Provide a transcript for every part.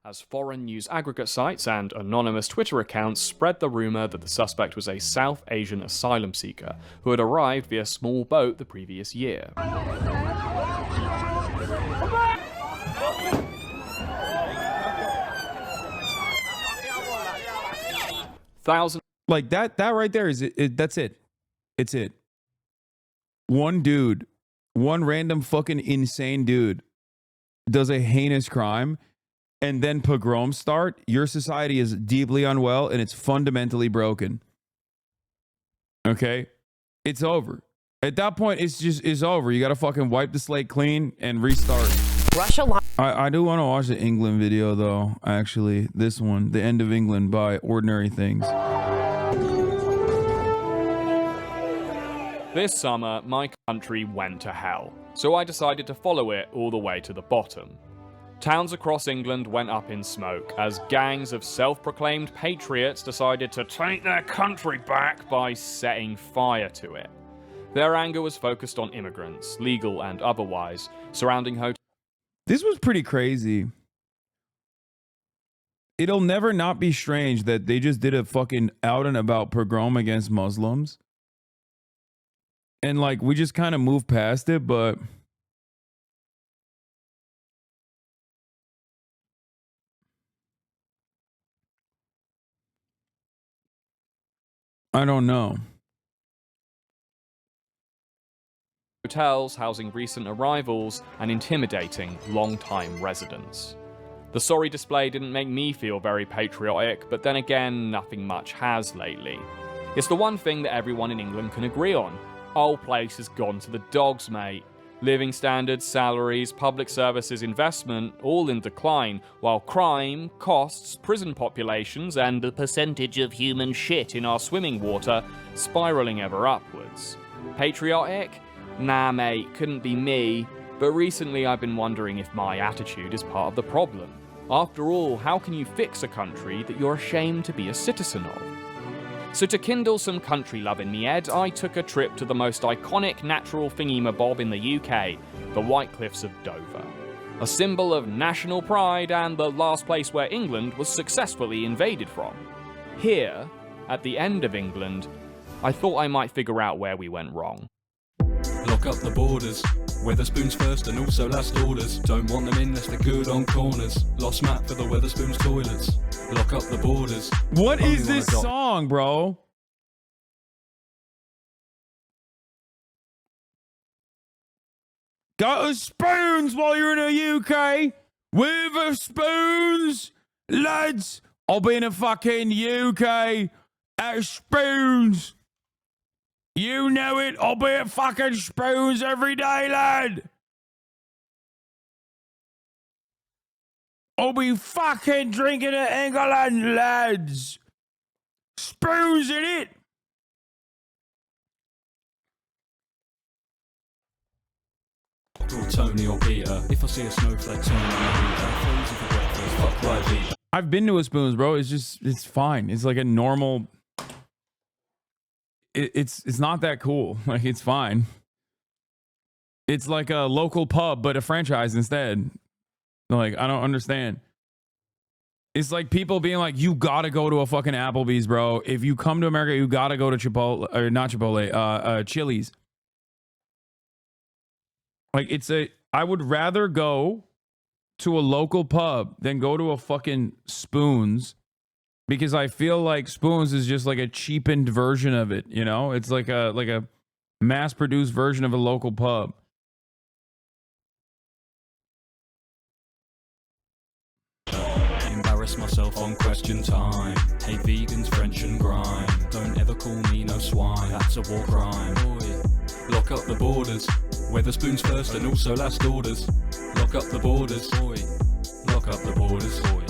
as foreign news aggregate sites and anonymous Twitter accounts spread the rumor that the suspect was a South Asian asylum seeker who had arrived via small boat the previous year. Thousands. Like that right there is it. That's it. It's it. One dude, one random fucking insane dude does a heinous crime, and then pogroms start. Your society is deeply unwell and it's fundamentally broken. Okay? It's over. At that point, it's over. You gotta fucking wipe the slate clean and restart. Russia. I do want to watch the England video though, actually. This one, The End of England by Ordinary Things. This summer, my country went to hell, so I decided to follow it all the way to the bottom. Towns across England went up in smoke as gangs of self-proclaimed patriots decided to take their country back by setting fire to it. Their anger was focused on immigrants, legal and otherwise, surrounding hotels. This was pretty crazy. It'll never not be strange that they just did a fucking out and about pogrom against Muslims. And like, we just kind of moved past it, but I don't know. Hotels housing recent arrivals and intimidating long-time residents. The sorry display didn't make me feel very patriotic, but then again, nothing much has lately. It's the one thing that everyone in England can agree on. Old place has gone to the dogs, mate. Living standards, salaries, public services, investment, all in decline, while crime, costs, prison populations, and the percentage of human shit in our swimming water spiraling ever upwards. Patriotic? Nah, mate, couldn't be me. But recently I've been wondering if my attitude is part of the problem. After all, how can you fix a country that you're ashamed to be a citizen of? So to kindle some country love in me, Ed, I took a trip to the most iconic natural thingy-mabob in the UK, the White Cliffs of Dover. A symbol of national pride and the last place where England was successfully invaded from. Here, at the end of England, I thought I might figure out where we went wrong. Lock up the borders, Weatherspoons first and also last orders. Don't want them in unless they're good on corners. Lost map for the Weatherspoons toilets. Lock up the borders. What is this song, bro? Got a spoons while you're in the UK? Weatherspoons? Lads, I'll be in the fucking UK at Spoons. You know it, I'll be at fucking Spoons every day, lad. I'll be fucking drinking at England, lads. Spoons in it. Or Tony or Peter. If I see a snowflake, turn on the heater. Freezing for breakfast, fuck right beat. I've been to a Spoons, bro. It's fine. It's like a normal. It's not that cool. Like, it's fine. It's like a local pub, but a franchise instead. Like, I don't understand. It's like people being like, you gotta go to a fucking Applebee's, bro. If you come to America, you gotta go to Chipotle, or not Chipotle, Chili's. Like, I would rather go to a local pub than go to a fucking Spoons, because I feel like Spoons is just like a cheapened version of it, you know? It's like a mass-produced version of a local pub. Embarrass myself on question time. Hey vegans, French and grime. Don't ever call me no swine. That's a war crime. Boy. Lock up the borders. Weatherspoons first and also last orders. Lock up the borders. Boy. Lock up the borders. Boy.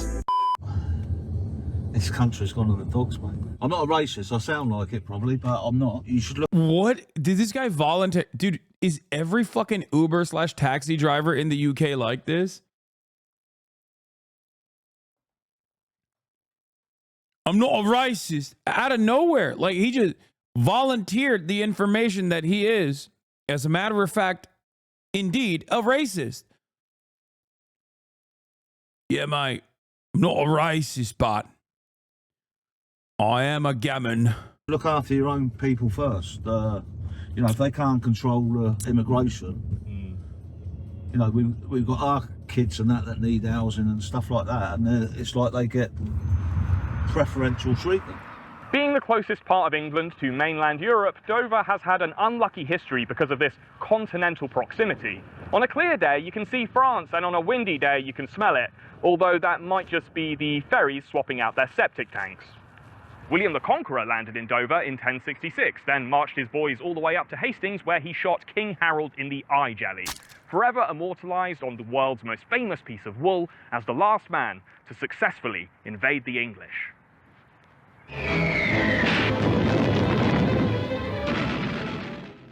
This country's gone to the dogs, mate. I'm not a racist. I sound like it probably, but I'm not. You should look. What? Did this guy volunteer? Dude, is every fucking Uber/taxi driver in the UK like this? I'm not a racist. Out of nowhere. Like, he just volunteered the information that he is, as a matter of fact, indeed, a racist. Yeah, mate. I'm not a racist, but I am a gammon. Look after your own people first. You know, if they can't control immigration, you know, we've got our kids and that need housing and stuff like that, and it's like they get preferential treatment. Being the closest part of England to mainland Europe, Dover has had an unlucky history because of this continental proximity. On a clear day, you can see France, and on a windy day, you can smell it, although that might just be the ferries swapping out their septic tanks. William the Conqueror landed in Dover in 1066, then marched his boys all the way up to Hastings, where he shot King Harold in the eye jelly, forever immortalised on the world's most famous piece of wool as the last man to successfully invade the English.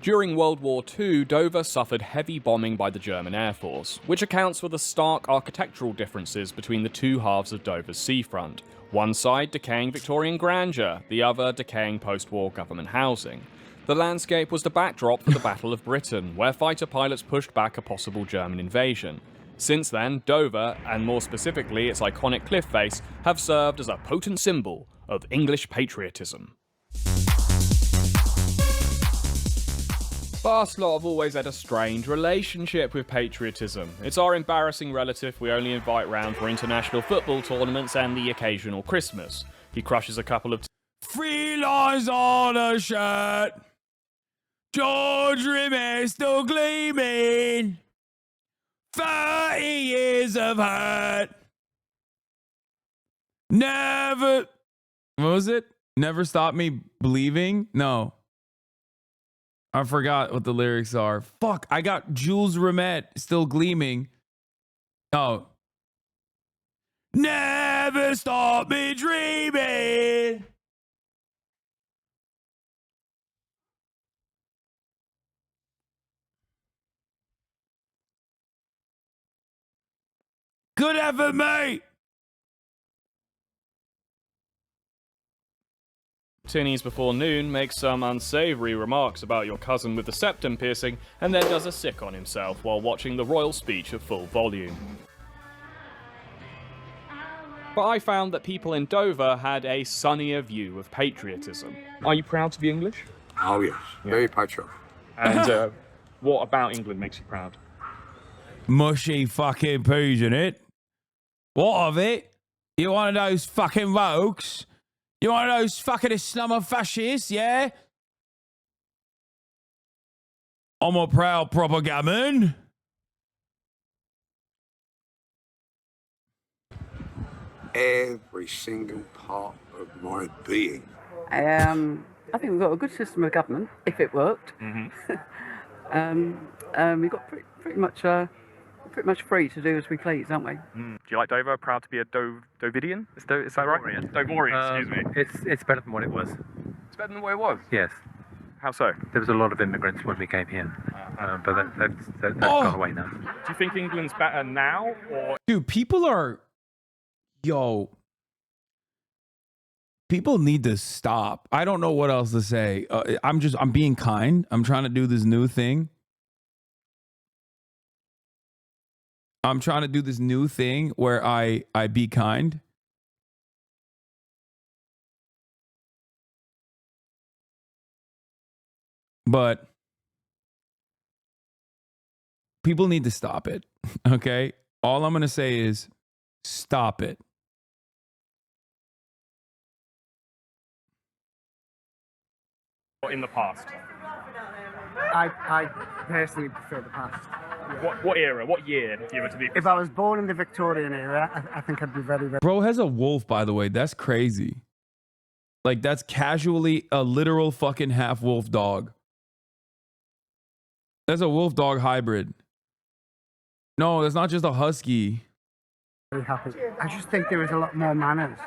During World War II, Dover suffered heavy bombing by the German Air Force, which accounts for the stark architectural differences between the two halves of Dover's seafront. One side decaying Victorian grandeur, the other decaying post-war government housing. The landscape was the backdrop for the Battle of Britain, where fighter pilots pushed back a possible German invasion. Since then, Dover, and more specifically its iconic cliff face, have served as a potent symbol of English patriotism. Us lot have always had a strange relationship with patriotism. It's our embarrassing relative we only invite round for international football tournaments and the occasional Christmas. He crushes a couple of 3 lines on a shirt. George Rimmer still gleaming. 30 years of hurt. Never. What was it? Never stop me believing? No. I forgot what the lyrics are. Fuck, I got Jules Rimet still gleaming. Oh. Never stop me dreaming. Good effort, mate. Tinnies before noon makes some unsavoury remarks about your cousin with the septum piercing, and then does a sick on himself while watching the royal speech at full volume. But I found that people in Dover had a sunnier view of patriotism. Are you proud to be English? Oh yes, very patriotic. And what about England makes you proud? Mushy fucking poos in it. What of it? You one of those fucking rogues? You one of those fucking Islamopascists, yeah? I'm a proud propagaman. Every single part of my being. I think we've got a good system of government, if it worked. We've got pretty much free to do as we please, aren't we? Do you like Dover? Proud to be a Dovidian? Is that right? Dovorian, excuse me. It's better than what it was. It's better than what it was? Yes. How so? There was a lot of immigrants when we came here, but that's gone away now. Do you think England's better now, or... Dude, people are... Yo. People need to stop. I don't know what else to say. I'm being kind. I'm trying to do this new thing. I'm trying to do this new thing where I be kind. But people need to stop it. Okay? All I'm going to say is stop it. in the past? I personally prefer the past. What era? What year, if you were to be? If I was born in the Victorian era, I think I'd be very, very... Bro has a wolf, by the way. That's crazy. Like, that's casually a literal fucking half wolf dog. That's a wolf dog hybrid. No, that's not just a husky. very happy. I just think there is a lot more manners.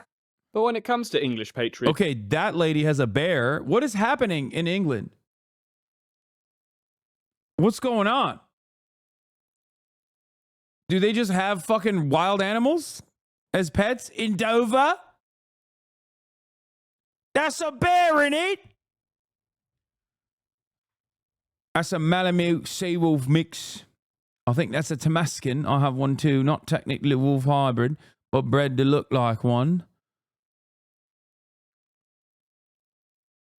But when it comes to English patriotism... Okay, that lady has a bear. What is happening in England? What's going on? Do they just have fucking wild animals as pets in Dover? That's a bear in it. That's a Malamute Seawolf mix. I think that's a Tamascan. I have one too. Not technically wolf hybrid, but bred to look like one.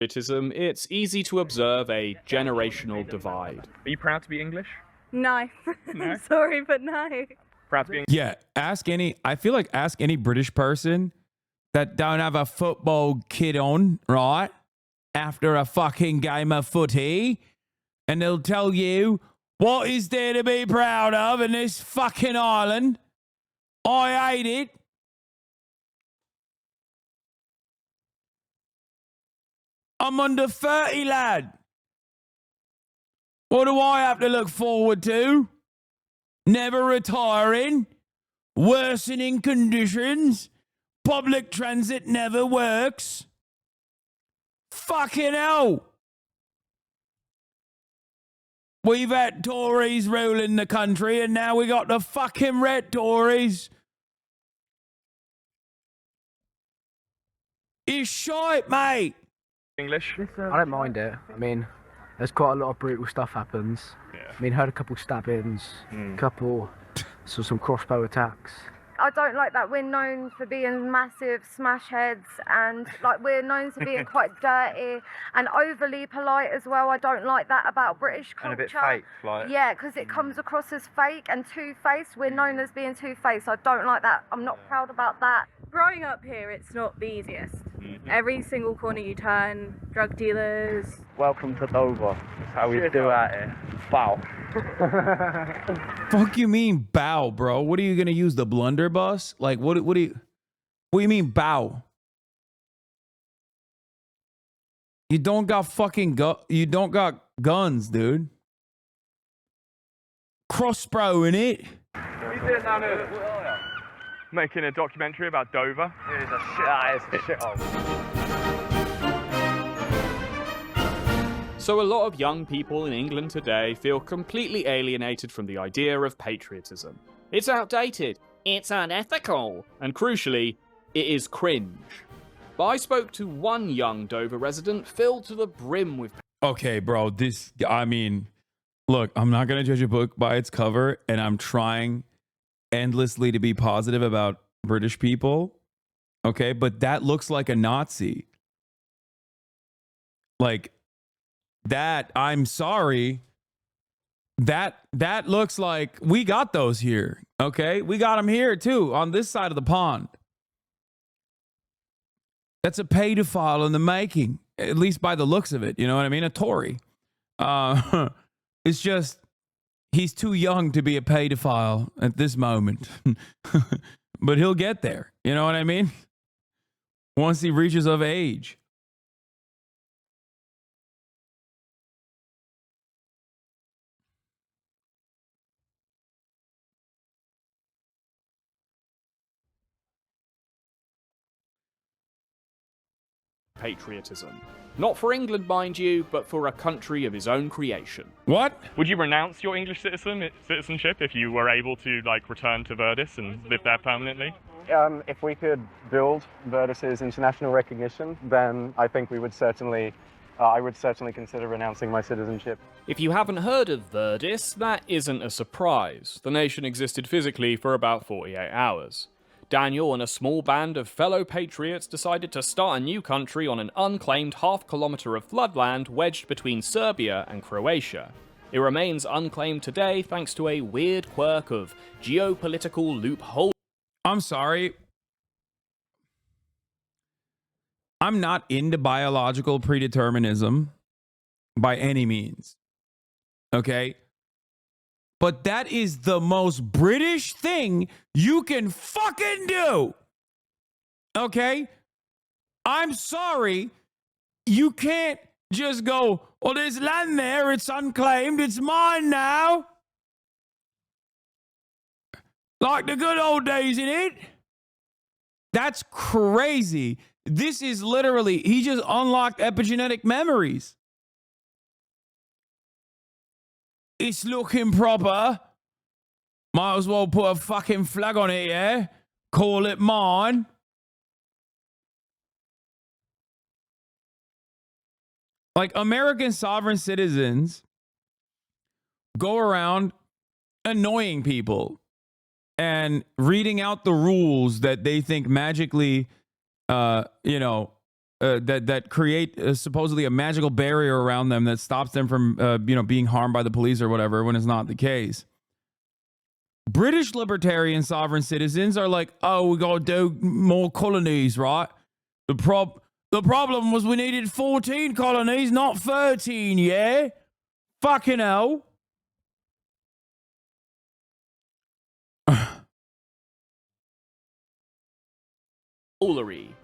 Patriotism, it's easy to observe a generational divide. Are you proud to be English? No. No? Sorry, but no. Proud to be English? Yeah, I feel like ask any British person that don't have a football kit on, right? After a fucking game of footy, and they'll tell you, what is there to be proud of in this fucking island? I hate it. I'm under 30, lad. What do I have to look forward to? Never retiring, worsening conditions, public transit never works. Fucking hell. We've had Tories ruling the country, and now we got the fucking red Tories. It's shite, mate. English? I don't mind it. I mean, there's quite a lot of brutal stuff happens. Yeah. I mean, heard a couple stabbings, some crossbow attacks. I don't like that we're known for being massive smash heads, and like we're known to being quite dirty and overly polite as well. I don't like that about British culture. And a bit fake, like. Yeah, because it comes across as fake and two-faced. We're known as being two-faced. I don't like that. I'm not proud about that. Growing up here, it's not the easiest. Every single corner you turn, drug dealers. Welcome to Dover. That's how we do at it. Bow. Fuck you mean bow, bro? What are you gonna use, the blunderbuss? Like what do you mean bow? You don't got fucking you don't got guns, dude. Crossbow in it. What are you doing down here? Making a documentary about Dover. It's a shithole. So a lot of young people in England today feel completely alienated from the idea of patriotism. It's outdated, it's unethical, and crucially, it is cringe. But I spoke to one young Dover resident filled to the brim with... Okay, bro, I mean, look, I'm not gonna judge a book by its cover, and I'm trying endlessly to be positive about British people, okay, but that looks like a Nazi. Like that, I'm sorry, that looks like we got those here, okay? We got them here too, on this side of the pond. That's a pedophile in the making, at least by the looks of it, you know what I mean? A Tory. It's just, he's too young to be a pedophile at this moment. But he'll get there. You know what I mean? Once he reaches of age. patriotism. Not for England, mind you, but for a country of his own creation. What? Would you renounce your English citizenship if you were able to, like, return to Verdis and live there permanently? If we could build Verdis's international recognition, then I think we would certainly, I would certainly consider renouncing my citizenship. If you haven't heard of Verdis, that isn't a surprise. The nation existed physically for about 48 hours. Daniel and a small band of fellow patriots decided to start a new country on an unclaimed half-kilometre of floodland wedged between Serbia and Croatia. It remains unclaimed today thanks to a weird quirk of geopolitical loophole. I'm sorry. I'm not into biological predeterminism by any means. Okay? But that is the most British thing you can fucking do. Okay? I'm sorry. You can't just go, well, there's land there. It's unclaimed. It's mine now. Like the good old days, innit? That's crazy. This is literally, he just unlocked epigenetic memories. It's looking proper. Might as well put a fucking flag on it, yeah? Call it mine. Like, American sovereign citizens go around annoying people and reading out the rules that they think magically, that create supposedly a magical barrier around them that stops them from, being harmed by the police or whatever, when it's not the case. British libertarian sovereign citizens are like, oh, we got to do more colonies, right? The problem was we needed 14 colonies, not 13, yeah? Fucking hell. Foolery.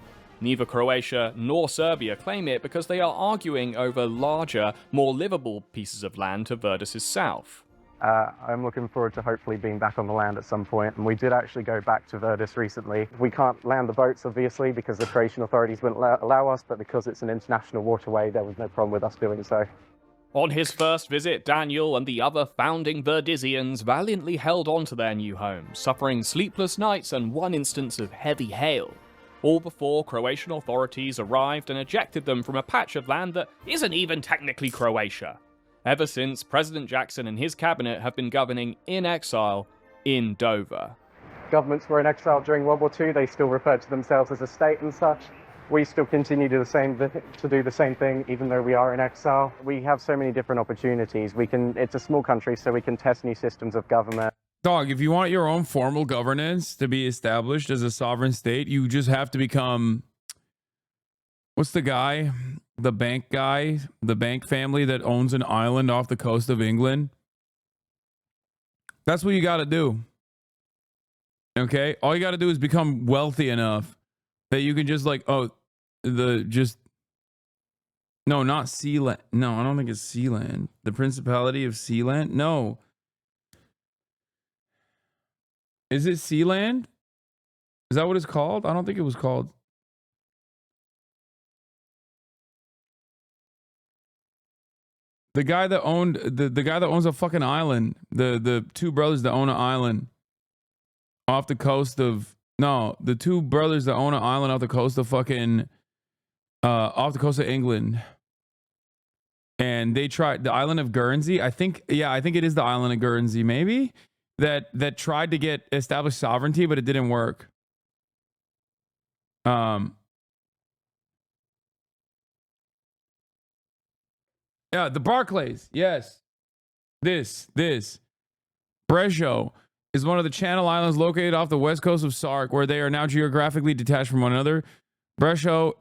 Neither Croatia nor Serbia claim it because they are arguing over larger, more livable pieces of land to Verdis' south. I'm looking forward to hopefully being back on the land at some point, and we did actually go back to Verdis recently. We can't land the boats, obviously, because the Croatian authorities wouldn't allow us, but because it's an international waterway, there was no problem with us doing so. On his first visit, Daniel and the other founding Verdisians valiantly held on to their new homes, suffering sleepless nights and one instance of heavy hail, all before Croatian authorities arrived and ejected them from a patch of land that isn't even technically Croatia. Ever since, President Jackson and his cabinet have been governing in exile in Dover. Governments were in exile during World War II. They still referred to themselves as a state and such. We still continue to do the same thing, even though we are in exile. We have so many different opportunities. It's a small country, so we can test new systems of government. Dog, if you want your own formal governance to be established as a sovereign state, you just have to become... What's the guy? The bank guy? The bank family that owns an island off the coast of England? That's what you got to do. Okay? All you got to do is become wealthy enough that you can just no, not Sealand. No, I don't think it's Sealand. The Principality of Sealand? No. Is it Sealand? Is that what it's called? I don't think it was called. The guy that owned the guy that owns a fucking island, the two brothers that own an island off the coast of the two brothers that own an island off the coast of fucking off the coast of England. And they tried the island of Guernsey. I think it is the island of Guernsey, maybe, that tried to get established sovereignty, but it didn't work. Yeah, the Barclays. Yes. This. Brescio is one of the Channel Islands located off the west coast of Sark, where they are now geographically detached from one another. Brescio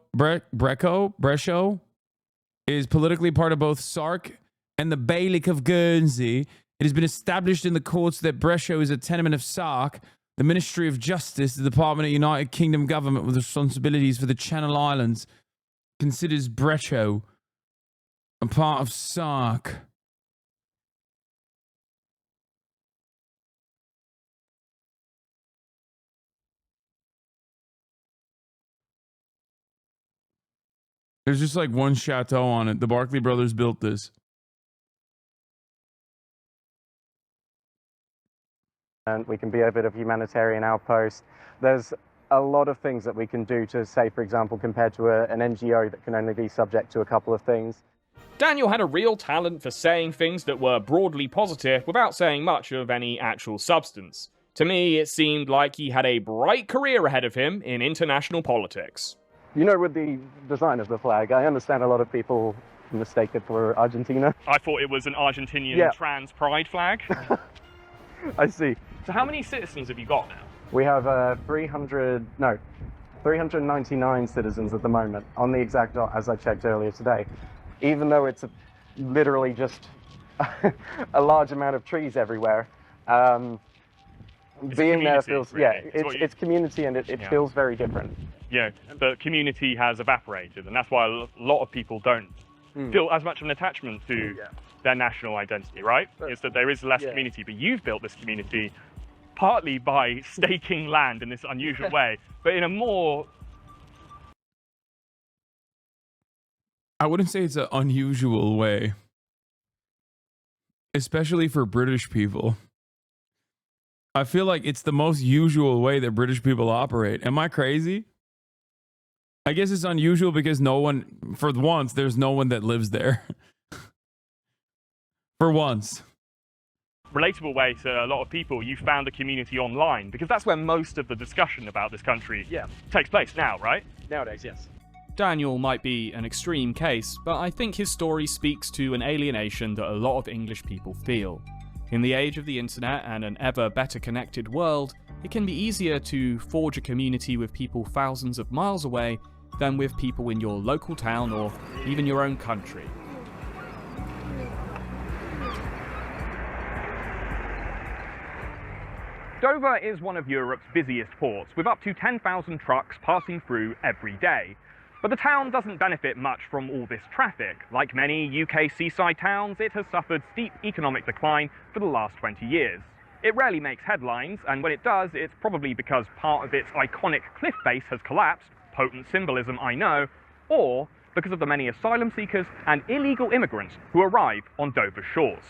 is politically part of both Sark and the Bailiwick of Guernsey. It has been established in the courts that Brescio is a tenement of Sark. The Ministry of Justice, the Department of United Kingdom government with responsibilities for the Channel Islands, considers Brescio a part of Sark. There's just like one chateau on it. The Barclay brothers built this. And we can be a bit of humanitarian outpost. There's a lot of things that we can do to, say, for example, compared to an NGO that can only be subject to a couple of things. Daniel had a real talent for saying things that were broadly positive without saying much of any actual substance. To me, it seemed like he had a bright career ahead of him in international politics. You know, with the design of the flag, I understand a lot of people mistake it for Argentina. I thought it was an Argentinian trans pride flag. I see. So how many citizens have you got now? We have 399 citizens at the moment, on the exact dot as I checked earlier today. Even though it's literally just a large amount of trees everywhere. Being there feels, really. It's community, and it feels very different. Yeah, but community has evaporated, and that's why a lot of people don't feel as much of an attachment to their national identity, right? It's that there is less community, but you've built this community partly by staking land in this unusual way, but in a more... I wouldn't say it's an unusual way, especially for British people. I feel like it's the most usual way that British people operate. Am I crazy? I guess it's unusual because for once, there's no one that lives there. For once. relatable way to a lot of people, you found a community online, because that's where most of the discussion about this country takes place now, right? Nowadays, yes. Daniel might be an extreme case, but I think his story speaks to an alienation that a lot of English people feel. In the age of the internet and an ever better connected world, it can be easier to forge a community with people thousands of miles away than with people in your local town or even your own country. Dover is one of Europe's busiest ports, with up to 10,000 trucks passing through every day. But the town doesn't benefit much from all this traffic. Like many UK seaside towns, it has suffered steep economic decline for the last 20 years. It rarely makes headlines, and when it does, it's probably because part of its iconic cliff face has collapsed, potent symbolism I know, or because of the many asylum seekers and illegal immigrants who arrive on Dover's shores.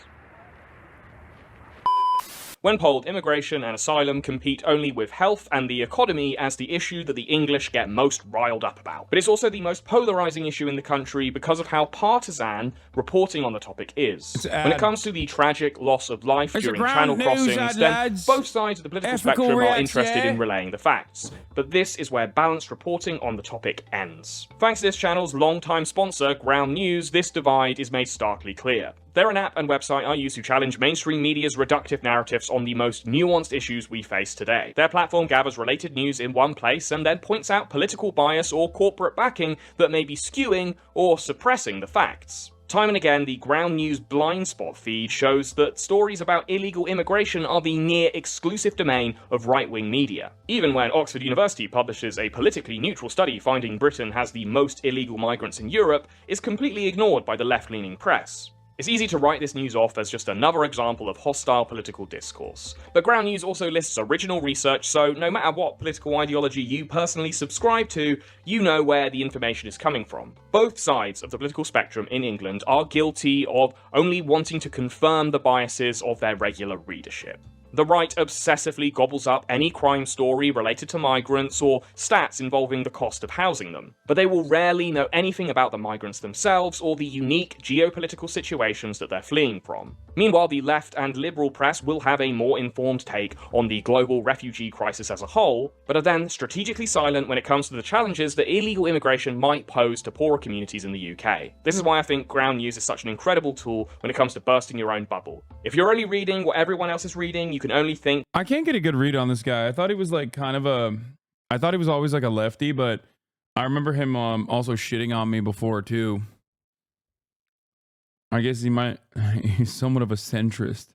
When polled, immigration and asylum compete only with health and the economy as the issue that the English get most riled up about. But it's also the most polarising issue in the country because of how partisan reporting on the topic is. When it comes to the tragic loss of life during channel crossings, then both sides of the political spectrum are interested in relaying the facts. But this is where balanced reporting on the topic ends. Thanks to this channel's long-time sponsor, Ground News, this divide is made starkly clear. They're an app and website I use to challenge mainstream media's reductive narratives on the most nuanced issues we face today. Their platform gathers related news in one place and then points out political bias or corporate backing that may be skewing or suppressing the facts. Time and again, the Ground News blind spot feed shows that stories about illegal immigration are the near-exclusive domain of right-wing media. Even when Oxford University publishes a politically neutral study finding Britain has the most illegal migrants in Europe, it's completely ignored by the left-leaning press. It's easy to write this news off as just another example of hostile political discourse. But Ground News also lists original research, so no matter what political ideology you personally subscribe to, you know where the information is coming from. Both sides of the political spectrum in England are guilty of only wanting to confirm the biases of their regular readership. The right obsessively gobbles up any crime story related to migrants or stats involving the cost of housing them, but they will rarely know anything about the migrants themselves or the unique geopolitical situations that they're fleeing from. Meanwhile, the left and liberal press will have a more informed take on the global refugee crisis as a whole, but are then strategically silent when it comes to the challenges that illegal immigration might pose to poorer communities in the UK. This is why I think Ground News is such an incredible tool when it comes to bursting your own bubble. If you're only reading what everyone else is reading, you can only think. I can't get a good read on this guy. I thought he was like kind of I thought he was always like a lefty, but I remember him also shitting on me before too. I guess he's somewhat of a centrist.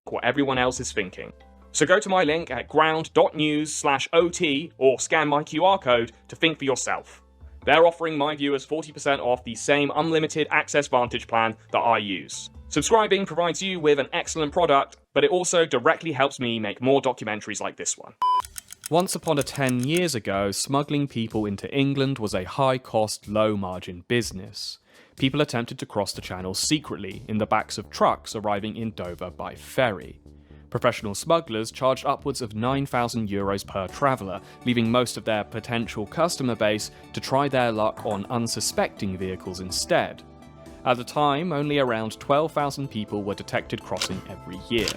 What everyone else is thinking. So go to my link at ground.news/OT or scan my QR code to think for yourself. They're offering my viewers 40% off the same unlimited access Vantage plan that I use. Subscribing provides you with an excellent product, but it also directly helps me make more documentaries like this one. Once upon 10 years ago, smuggling people into England was a high-cost, low-margin business. People attempted to cross the channel secretly in the backs of trucks arriving in Dover by ferry. Professional smugglers charged upwards of €9,000 per traveller, leaving most of their potential customer base to try their luck on unsuspecting vehicles instead. At the time, only around 12,000 people were detected crossing every year.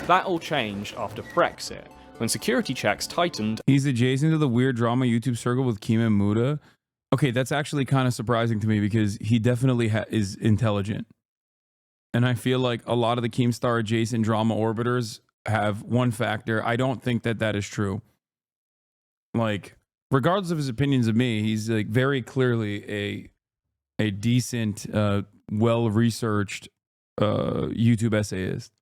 That all changed after Brexit, when security checks tightened. He's adjacent to the weird drama YouTube circle with Kima Muda. Okay, that's actually kind of surprising to me because he definitely is intelligent. And I feel like a lot of the Keemstar adjacent drama orbiters have one factor. I don't think that that is true. Like, regardless of his opinions of me, he's like very clearly a decent, well-researched YouTube essayist.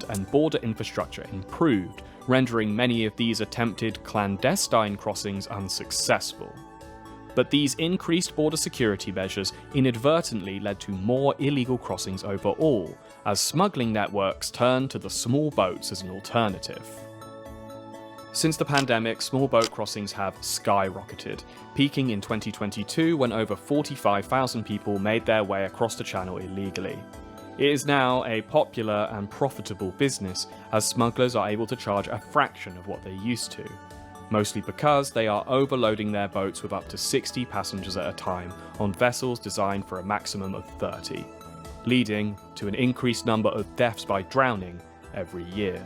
And border infrastructure improved, rendering many of these attempted clandestine crossings unsuccessful. But these increased border security measures inadvertently led to more illegal crossings overall, as smuggling networks turned to the small boats as an alternative. Since the pandemic, small boat crossings have skyrocketed, peaking in 2022 when over 45,000 people made their way across the channel illegally. It is now a popular and profitable business, as smugglers are able to charge a fraction of what they used to, mostly because they are overloading their boats with up to 60 passengers at a time on vessels designed for a maximum of 30. leading to an increased number of deaths by drowning every year.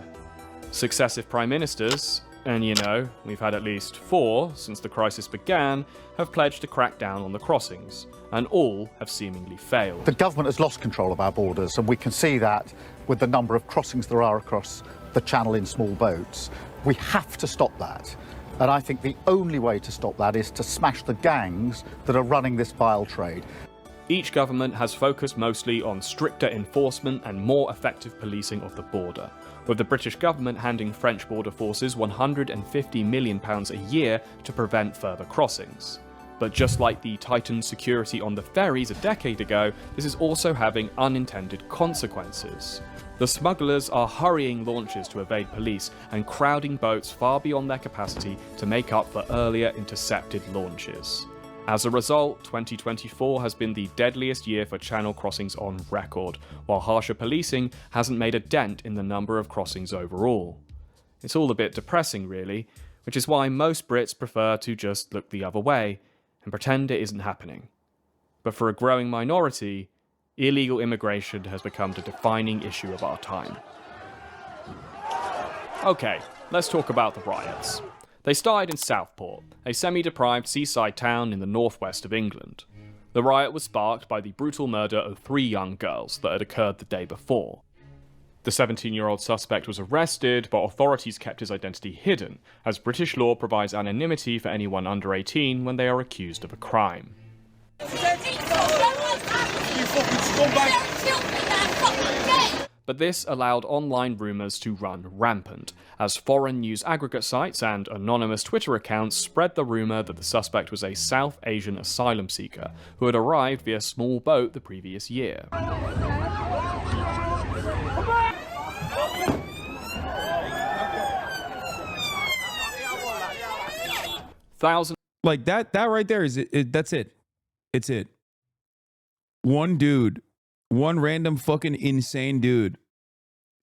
Successive prime ministers, and you know, we've had at least 4 since the crisis began, have pledged to crack down on the crossings, and all have seemingly failed. The government has lost control of our borders, and we can see that with the number of crossings there are across the channel in small boats. We have to stop that. And I think the only way to stop that is to smash the gangs that are running this vile trade. Each government has focused mostly on stricter enforcement and more effective policing of the border, with the British government handing French border forces £150 million a year to prevent further crossings. But just like the tightened security on the ferries a decade ago, this is also having unintended consequences. The smugglers are hurrying launches to evade police and crowding boats far beyond their capacity to make up for earlier intercepted launches. As a result, 2024 has been the deadliest year for channel crossings on record, while harsher policing hasn't made a dent in the number of crossings overall. It's all a bit depressing, really, which is why most Brits prefer to just look the other way and pretend it isn't happening. But for a growing minority, illegal immigration has become the defining issue of our time. Okay, let's talk about the riots. They started in Southport, a semi-deprived seaside town in the northwest of England. The riot was sparked by the brutal murder of 3 young girls that had occurred the day before. The 17-year-old suspect was arrested, but authorities kept his identity hidden, as British law provides anonymity for anyone under 18 when they are accused of a crime. But this allowed online rumours to run rampant, as foreign news aggregate sites and anonymous Twitter accounts spread the rumour that the suspect was a South Asian asylum seeker who had arrived via small boat the previous year. Thousands. Like that right there is it. That's it. It's it. One dude, one random fucking insane dude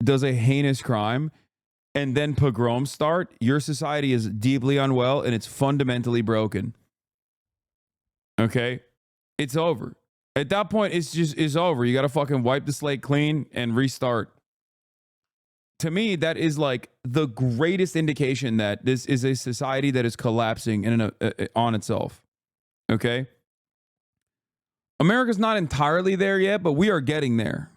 does a heinous crime and then pogroms start. Your society is deeply unwell and it's fundamentally broken. Okay? It's over. At that point, it's over. You got to fucking wipe the slate clean and restart. To me, that is like the greatest indication that this is a society that is collapsing on itself. Okay? America's not entirely there yet, but we are getting there.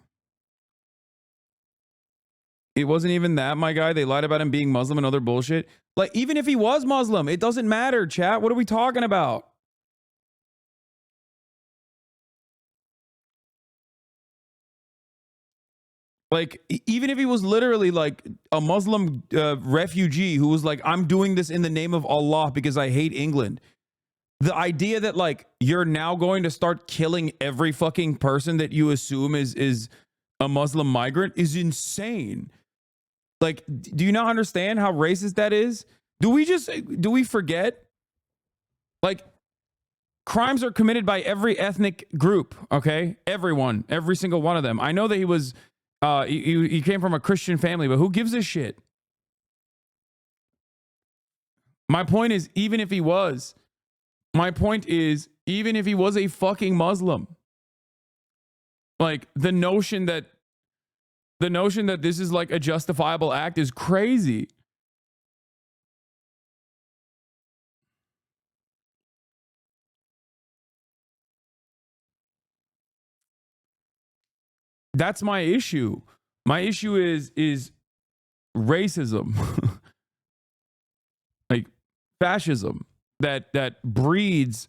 It wasn't even that, my guy. They lied about him being Muslim and other bullshit. Like, even if he was Muslim, it doesn't matter, chat. What are we talking about? Like, even if he was literally like a Muslim refugee who was like, I'm doing this in the name of Allah because I hate England. The idea that like you're now going to start killing every fucking person that you assume is a Muslim migrant is insane. Like, do you not understand how racist that is? Do we forget? Like, crimes are committed by every ethnic group, okay? Everyone, every single one of them. I know that he was, he came from a Christian family, but who gives a shit? My point is, even if he was a fucking Muslim, like the notion that this is like a justifiable act is crazy. That's my issue. My issue is racism, like fascism that breeds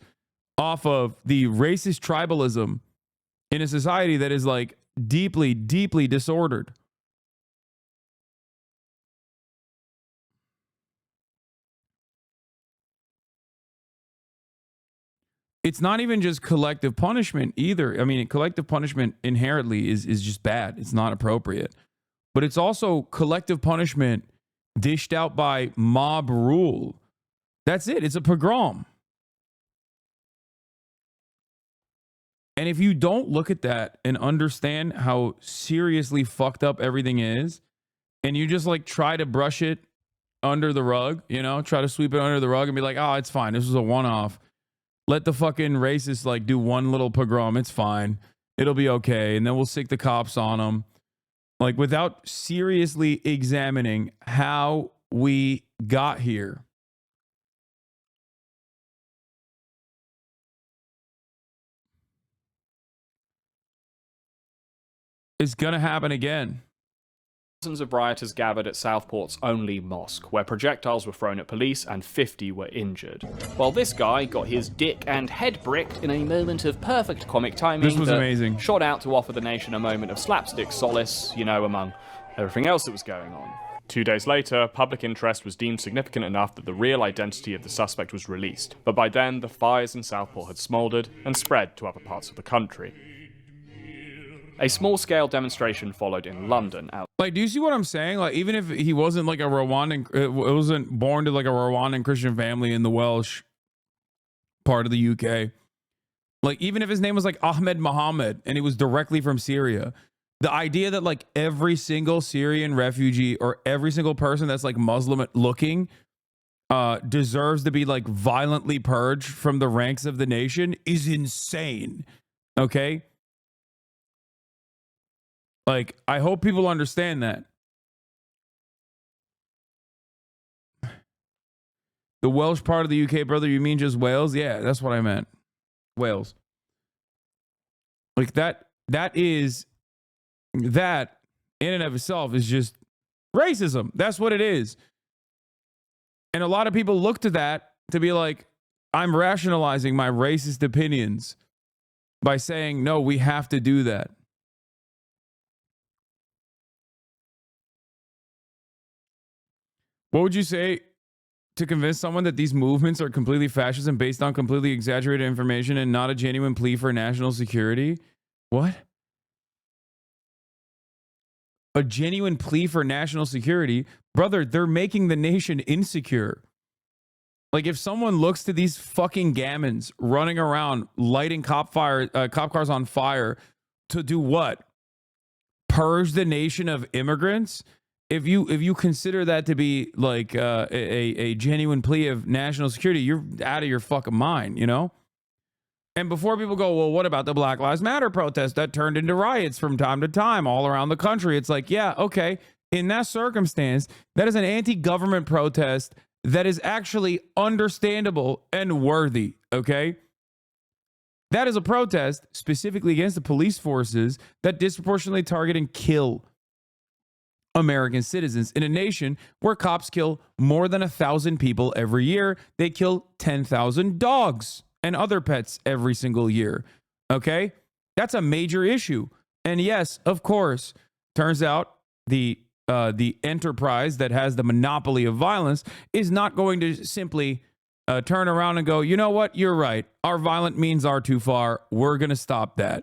off of the racist tribalism in a society that is like deeply, deeply disordered. It's not even just collective punishment either. I mean, collective punishment inherently is just bad. It's not appropriate. But it's also collective punishment dished out by mob rule. That's it. It's a pogrom. And if you don't look at that and understand how seriously fucked up everything is, and you just like try to brush it under the rug, you know, try to sweep it under the rug and be like, oh, it's fine. This was a one-off. Let the fucking racists like do one little pogrom. It's fine. It'll be okay. And then we'll stick the cops on them. Like, without seriously examining how we got here. It's going to happen again. Thousands of rioters gathered at Southport's only mosque, where projectiles were thrown at police and 50 were injured. While this guy got his dick and head bricked in a moment of perfect comic timing. This was amazing. Shot out to offer the nation a moment of slapstick solace, you know, among everything else that was going on. 2 days later, public interest was deemed significant enough that the real identity of the suspect was released, but by then the fires in Southport had smoldered and spread to other parts of the country. A small-scale demonstration followed in London. Like, do you see what I'm saying? Like, even if he wasn't like a Rwandan, it wasn't born to like a Rwandan Christian family in the Welsh part of the UK. Like, even if his name was like Ahmed Mohammed and he was directly from Syria, the idea that like every single Syrian refugee or every single person that's like Muslim looking deserves to be like violently purged from the ranks of the nation is insane. Okay? Like, I hope people understand that. The Welsh part of the UK, brother, you mean just Wales? Yeah, that's what I meant. Wales. Like, that in and of itself is just racism. That's what it is. And a lot of people look to that to be like, I'm rationalizing my racist opinions by saying, no, we have to do that. What would you say to convince someone that these movements are completely fascist and based on completely exaggerated information and not a genuine plea for national security? What? A genuine plea for national security? Brother, they're making the nation insecure. Like, if someone looks to these fucking gammons running around lighting cop cars on fire to do what? Purge the nation of immigrants? If you consider that to be like a genuine plea of national security, you're out of your fucking mind, you know? And before people go, well, what about the Black Lives Matter protests that turned into riots from time to time all around the country? It's like, yeah, okay. In that circumstance, that is an anti-government protest that is actually understandable and worthy, okay? That is a protest specifically against the police forces that disproportionately target and kill American citizens in a nation where cops kill more than 1,000 people every year. They kill 10,000 dogs and other pets every single year. Okay? That's a major issue. And yes, of course, turns out the enterprise that has the monopoly of violence is not going to simply turn around and go, you know what? You're right. Our violent means are too far. We're going to stop that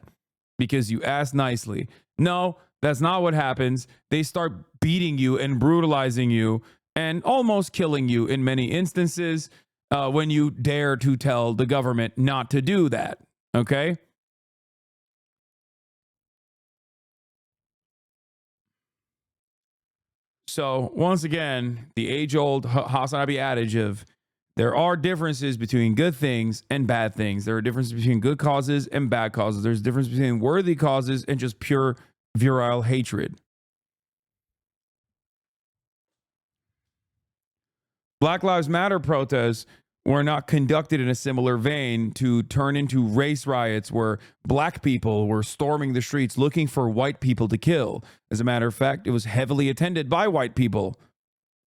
because you asked nicely. No, that's not what happens. They start beating you and brutalizing you and almost killing you in many instances when you dare to tell the government not to do that. Okay? So, once again, the age-old HasanAbi adage of there are differences between good things and bad things. There are differences between good causes and bad causes. There's a difference between worthy causes and just pure virile hatred. Black Lives Matter protests were not conducted in a similar vein to turn into race riots where black people were storming the streets looking for white people to kill. As a matter of fact, it was heavily attended by white people,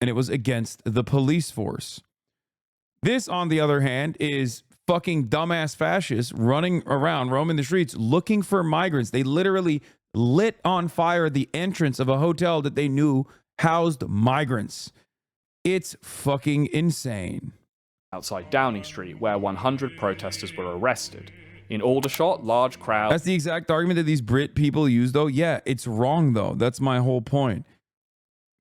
and it was against the police force. This, on the other hand, is fucking dumbass fascists running around, roaming the streets, looking for migrants. They literally lit on fire the entrance of a hotel that they knew housed migrants. It's fucking insane. Outside Downing Street, where 100 protesters were arrested. In Aldershot, large crowds... That's the exact argument that these Brit people use, though. Yeah, it's wrong, though. That's my whole point.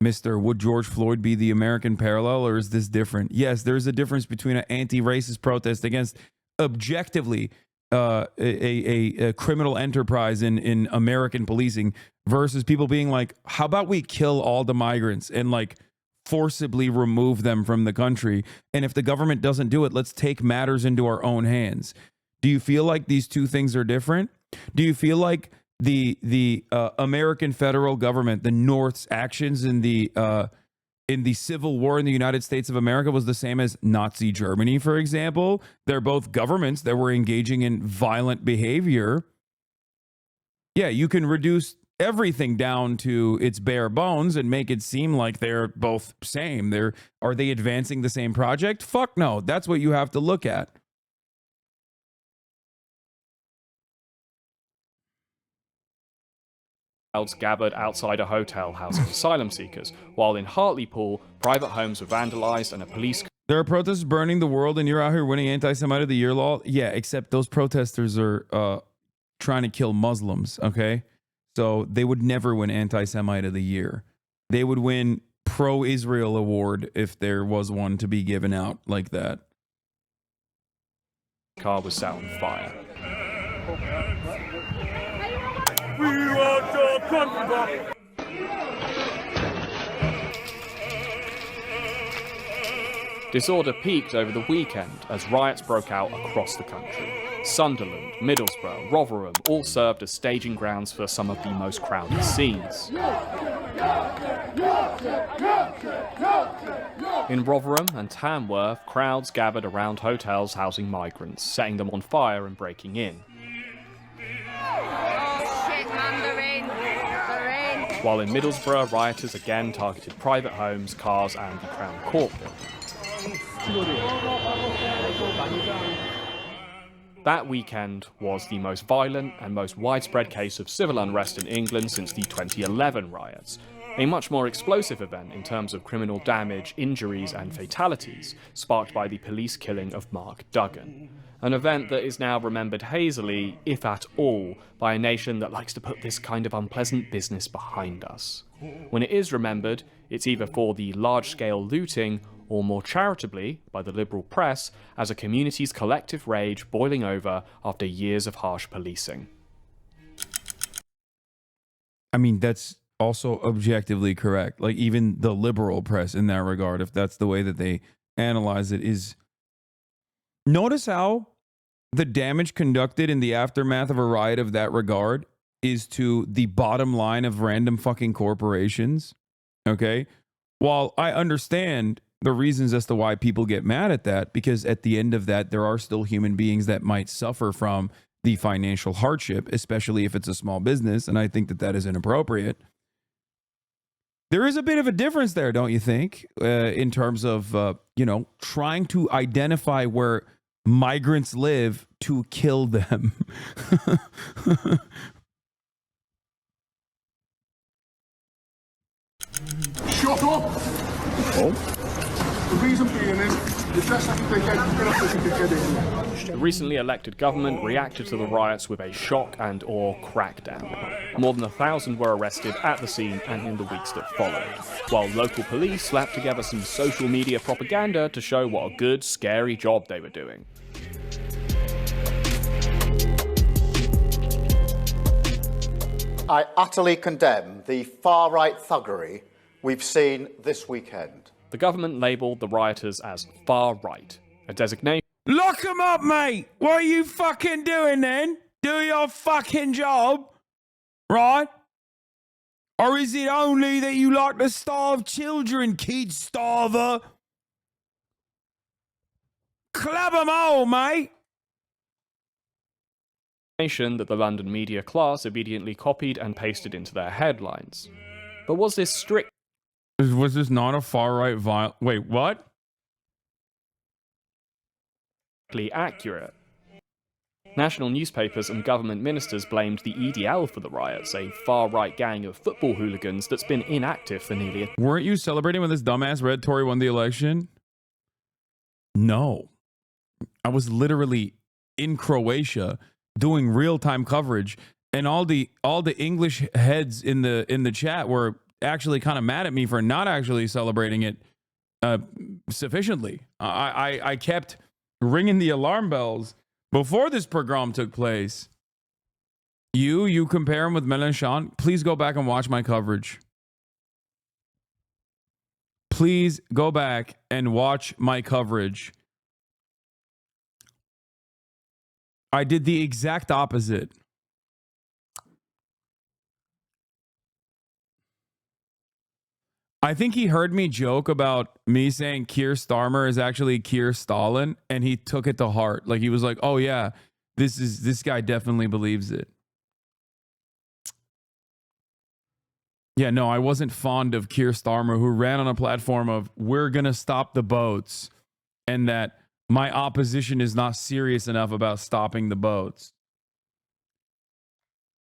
Mr. Would George Floyd be the American parallel, or is this different? Yes, there's a difference between an anti-racist protest against objectively a criminal enterprise in American policing versus people being like, how about we kill all the migrants and like forcibly remove them from the country? And if the government doesn't do it, let's take matters into our own hands. Do you feel like these two things are different? Do you feel like the American federal government, the North's actions in the Civil War in the United States of America was the same as Nazi Germany, for example? They're both governments that were engaging in violent behavior. Yeah, you can reduce everything down to its bare bones and make it seem like they're both same. Are they advancing the same project? Fuck no. That's what you have to look at. Crowds gathered outside a hotel housing asylum seekers, while in Hartlepool, private homes were vandalized and a police... There are protesters burning the world and you're out here winning anti-Semite of the Year law? Yeah, except those protesters are trying to kill Muslims, okay? So they would never win anti-Semite of the Year. They would win pro-Israel award if there was one to be given out like that. Car was set on fire. We want your country back. Disorder peaked over the weekend as riots broke out across the country. Sunderland, Middlesbrough, Rotherham all served as staging grounds for some of the most crowded scenes. In Rotherham and Tamworth, crowds gathered around hotels housing migrants, setting them on fire and breaking in. While in Middlesbrough, rioters again targeted private homes, cars and the Crown Court building. That weekend was the most violent and most widespread case of civil unrest in England since the 2011 riots, a much more explosive event in terms of criminal damage, injuries and fatalities, sparked by the police killing of Mark Duggan. An event that is now remembered hazily, if at all, by a nation that likes to put this kind of unpleasant business behind us. When it is remembered, it's either for the large-scale looting, or more charitably, by the liberal press, as a community's collective rage boiling over after years of harsh policing. I mean, that's also objectively correct. Like, even the liberal press in that regard, if that's the way that they analyze it, is... Notice how the damage conducted in the aftermath of a riot of that regard is to the bottom line of random fucking corporations. Okay? While I understand the reasons as to why people get mad at that, because at the end of that, there are still human beings that might suffer from the financial hardship, especially if it's a small business, and I think that that is inappropriate. There is a bit of a difference there, don't you think, in terms of, trying to identify where migrants live to kill them. Shut up! Oh. The reason being is, the dress like a dickhead, you're not such a dickhead in. The recently elected government reacted to the riots with a shock and/or crackdown. More than 1,000 were arrested at the scene and in the weeks that followed, while local police slapped together some social media propaganda to show what a good, scary job they were doing. I utterly condemn the far-right thuggery we've seen this weekend. The government labelled the rioters as far-right, a designation... Lock them up, mate! What are you fucking doing then? Do your fucking job, right? Or is it only that you like to starve children, kid starver? Club them all, mate! That the London media class obediently copied and pasted into their headlines. But was this strict? Was this not a far-right violent... Wait, what? Accurate. National newspapers and government ministers blamed the EDL for the riots, a far-right gang of football hooligans that's been inactive for nearly a... Weren't you celebrating when this dumbass red Tory won the election? No. I was literally in Croatia doing real-time coverage, and all the English heads in the chat were actually kind of mad at me for not actually celebrating it sufficiently. I kept ringing the alarm bells before this pogrom took place. You compare him with Mélenchon? Please go back and watch my coverage. Please go back and watch my coverage. I did the exact opposite. I think he heard me joke about me saying Keir Starmer is actually Keir Stalin, and he took it to heart. Like he was like, "Oh yeah, this guy definitely believes it." Yeah, no, I wasn't fond of Keir Starmer, who ran on a platform of "we're gonna stop the boats," and that my opposition is not serious enough about stopping the boats,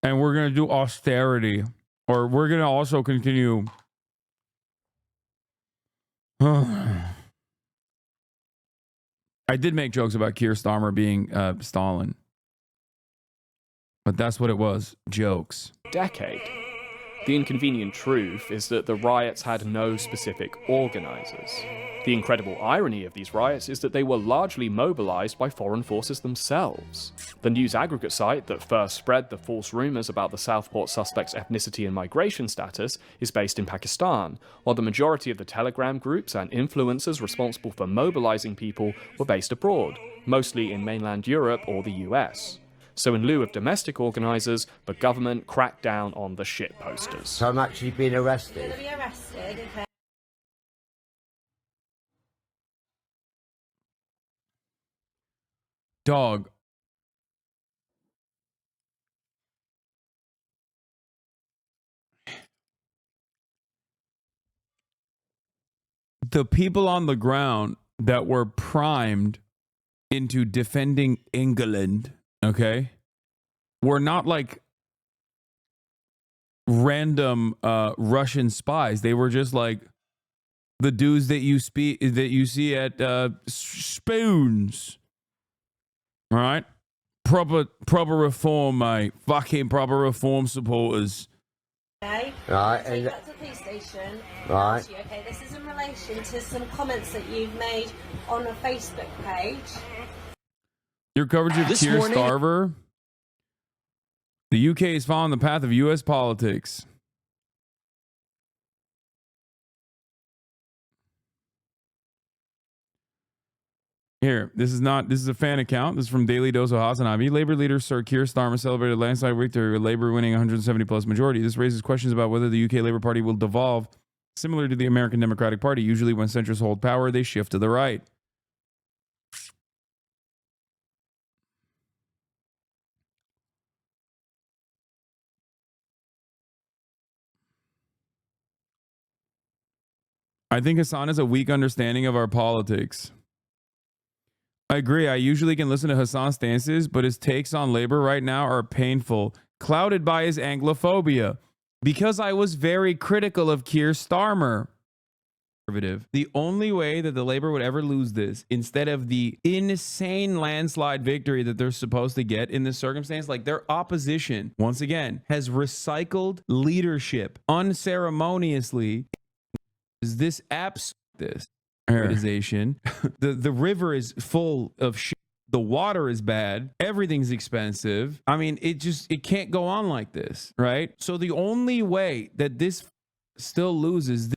and we're gonna do austerity, or we're gonna also continue. I did make jokes about Keir Starmer being Stalin, but that's what it was, jokes. Decade. The inconvenient truth is that the riots had no specific organizers. The incredible irony of these riots is that they were largely mobilized by foreign forces themselves. The news aggregate site that first spread the false rumors about the Southport suspect's ethnicity and migration status is based in Pakistan, while the majority of the Telegram groups and influencers responsible for mobilizing people were based abroad, mostly in mainland Europe or the US. So in lieu of domestic organisers, the government cracked down on the shit posters. So I'm actually being arrested. Be arrested, okay. Dog. The people on the ground that were primed into defending England, okay, were not like random Russian spies. They were just like the dudes that you see at Spoons. All right? Proper reform, mate. Fucking proper reform supporters. Okay. Right. Take that to the police station. Right. Ask you, okay, this is in relation to some comments that you've made on a Facebook page. Your coverage of Keir Starmer. The UK is following the path of US politics. Here, this is a fan account. This is from Daily Dose of HasanAbi. Labor leader Sir Keir Starmer celebrated landslide victory with Labor winning 170 plus majority. This raises questions about whether the UK Labour Party will devolve similar to the American Democratic Party. Usually when centrists hold power, they shift to the right. I think Hasan has a weak understanding of our politics. I agree. I usually can listen to Hasan's stances, but his takes on labor right now are painful, clouded by his Anglophobia. Because I was very critical of Keir Starmer. The only way that the Labour would ever lose this, instead of the insane landslide victory that they're supposed to get in this circumstance, like their opposition, once again, has recycled leadership unceremoniously. Is this this privatization? The river is full of shit. The water is bad. Everything's expensive. I mean, it can't go on like this, right? So the only way that this still loses.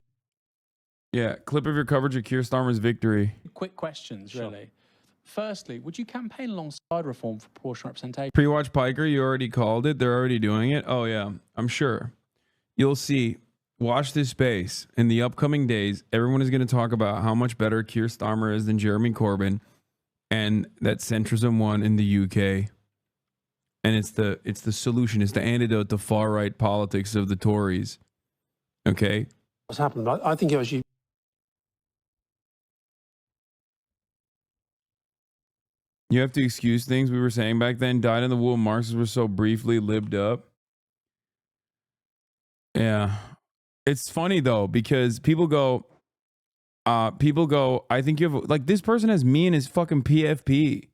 Yeah, clip of your coverage of Keir Starmer's victory. Quick questions, really. Firstly, would you campaign alongside reform for proportional representation? Pre-watch Piker, you already called it. They're already doing it. Oh yeah, I'm sure. You'll see. Watch this space. In the upcoming days, everyone is going to talk about how much better Keir Starmer is than Jeremy Corbyn, and that centrism won in the UK. And it's the solution. It's the antidote to far right politics of the Tories. Okay. What's happened? I think it was you. You have to excuse things we were saying back then. Died in the wool. Marxists were so briefly libbed up. Yeah. It's funny though, because people go, I think you have, like, this person has me in his fucking PFP,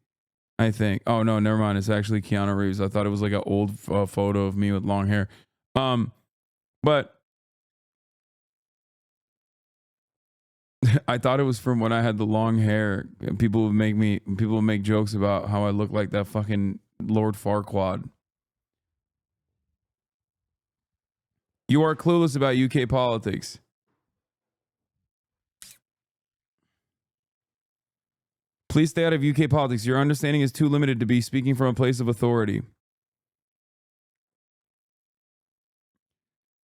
I think. Oh no, never mind. It's actually Keanu Reeves. I thought it was like an old photo of me with long hair. But I thought it was from when I had the long hair. People would make jokes about how I look like that fucking Lord Farquaad. You are clueless about UK politics. Please stay out of UK politics. Your understanding is too limited to be speaking from a place of authority.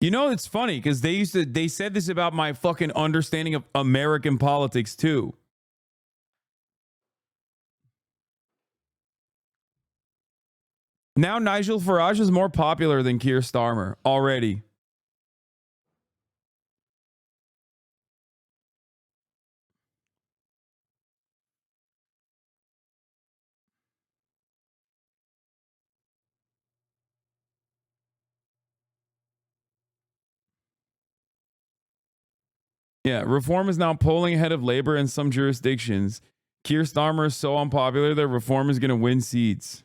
You know, it's funny because they said this about my fucking understanding of American politics too. Now Nigel Farage is more popular than Keir Starmer already. Yeah, reform is now polling ahead of Labor in some jurisdictions. Keir Starmer is so unpopular that reform is going to win seats.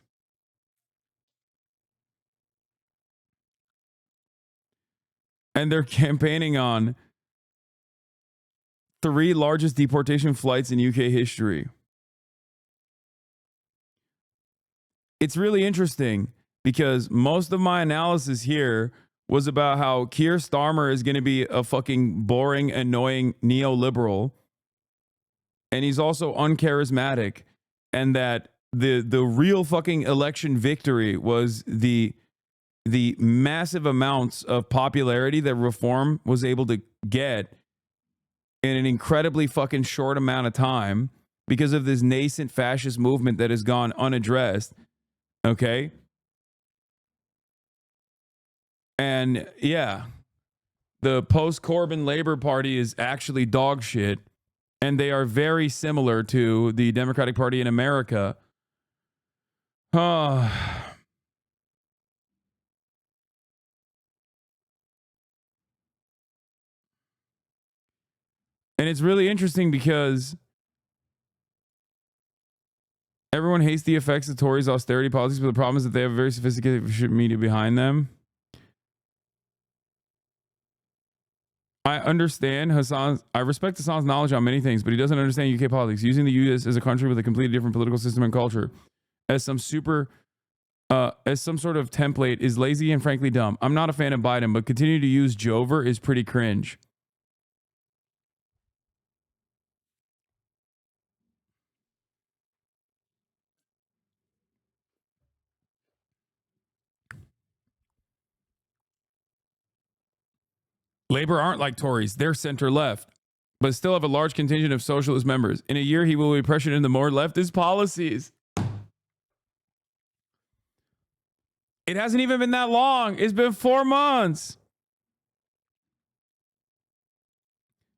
And they're campaigning on 3 largest deportation flights in UK history. It's really interesting because most of my analysis here was about how Keir Starmer is going to be a fucking boring, annoying neoliberal. And he's also uncharismatic. And that the real fucking election victory was the massive amounts of popularity that reform was able to get in an incredibly fucking short amount of time because of this nascent fascist movement that has gone unaddressed. Okay. And yeah, the post-Corbyn Labor Party is actually dog shit. And they are very similar to the Democratic Party in America. And it's really interesting because everyone hates the effects of Tories' austerity policies, but the problem is that they have a very sophisticated media behind them. I understand I respect Hasan's knowledge on many things, but he doesn't understand UK politics. Using the US as a country with a completely different political system and culture as some sort of template is lazy and frankly dumb. I'm not a fan of Biden, but continue to use Jover is pretty cringe. Labor aren't like Tories. They're center left, but still have a large contingent of socialist members. In a year, he will be pressured into more leftist policies. It hasn't even been that long. It's been 4 months.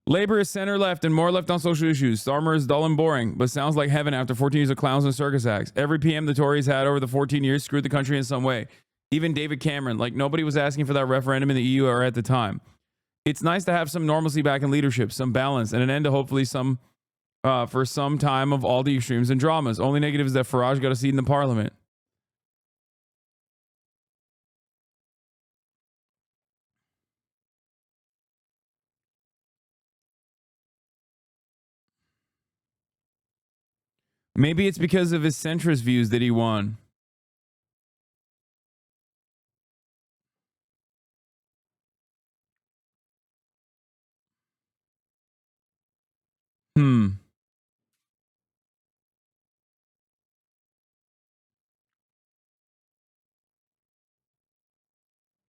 Labor is center left and more left on social issues. Starmer is dull and boring, but sounds like heaven after 14 years of clowns and circus acts. Every PM the Tories had over the 14 years screwed the country in some way. Even David Cameron, like nobody was asking for that referendum in the EU or at the time. It's nice to have some normalcy back in leadership, some balance, and an end to hopefully for some time of all the extremes and dramas. Only negative is that Farage got a seat in the parliament. Maybe it's because of his centrist views that he won.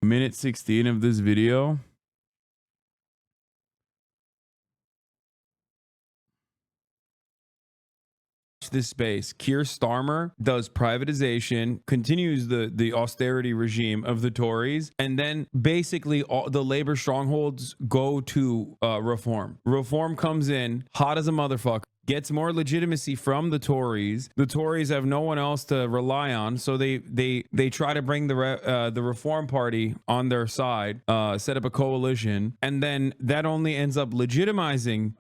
Minute 16 of this video. This space. Keir Starmer does privatization, continues the austerity regime of the Tories, and then basically all the labor strongholds go to reform. Reform comes in hot as a motherfucker, gets more legitimacy from the Tories. The Tories have no one else to rely on, so they try to bring the Reform Party on their side, set up a coalition, and then that only ends up legitimizing